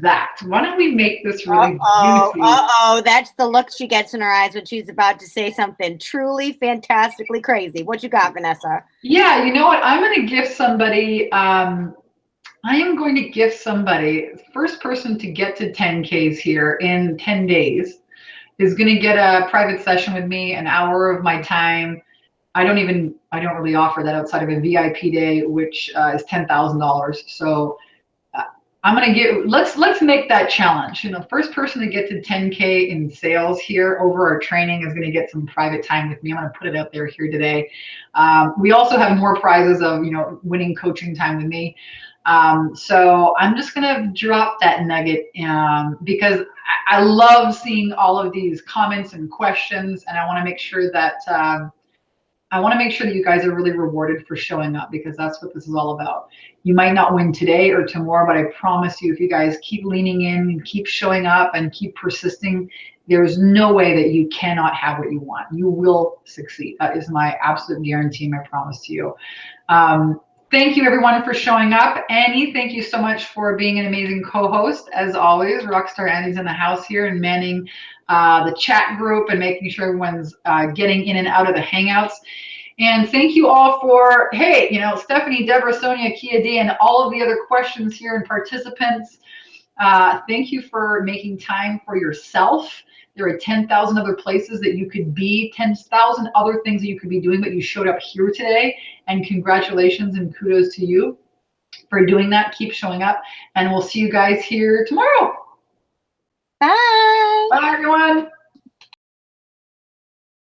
that? Why don't we make this really juicy? That's the look she gets in her eyes when she's about to say something truly fantastically crazy. What you got, Vanessa? Yeah, you know what? I'm going to gift somebody, first person to get to 10Ks here in 10 days is going to get a private session with me, an hour of my time. I don't really offer that outside of a VIP day, which is $10,000. So I'm going to let's make that challenge. You know, first person to get to 10K in sales here over our training is going to get some private time with me. I'm going to put it out there here today. We also have more prizes of, winning coaching time with me. So I'm just going to drop that nugget because I love seeing all of these comments and questions, and I want to make sure that you guys are really rewarded for showing up, because that's what this is all about. You might not win today or tomorrow, but I promise you, if you guys keep leaning in and keep showing up and keep persisting, there's no way that you cannot have what you want. You will succeed. That is my absolute guarantee, my promise to you. Thank you, everyone, for showing up. Annie, thank you so much for being an amazing co-host. As always, Rockstar Annie's in the house here and manning the chat group and making sure everyone's getting in and out of the Hangouts. And thank you all for, hey, Stephanie, Deborah, Sonia, Kia D, and all of the other questions here and participants. Thank you for making time for yourself. There are 10,000 other places that you could be, 10,000 other things that you could be doing, but you showed up here today. And congratulations and kudos to you for doing that. Keep showing up, and we'll see you guys here tomorrow. Bye. Bye, everyone.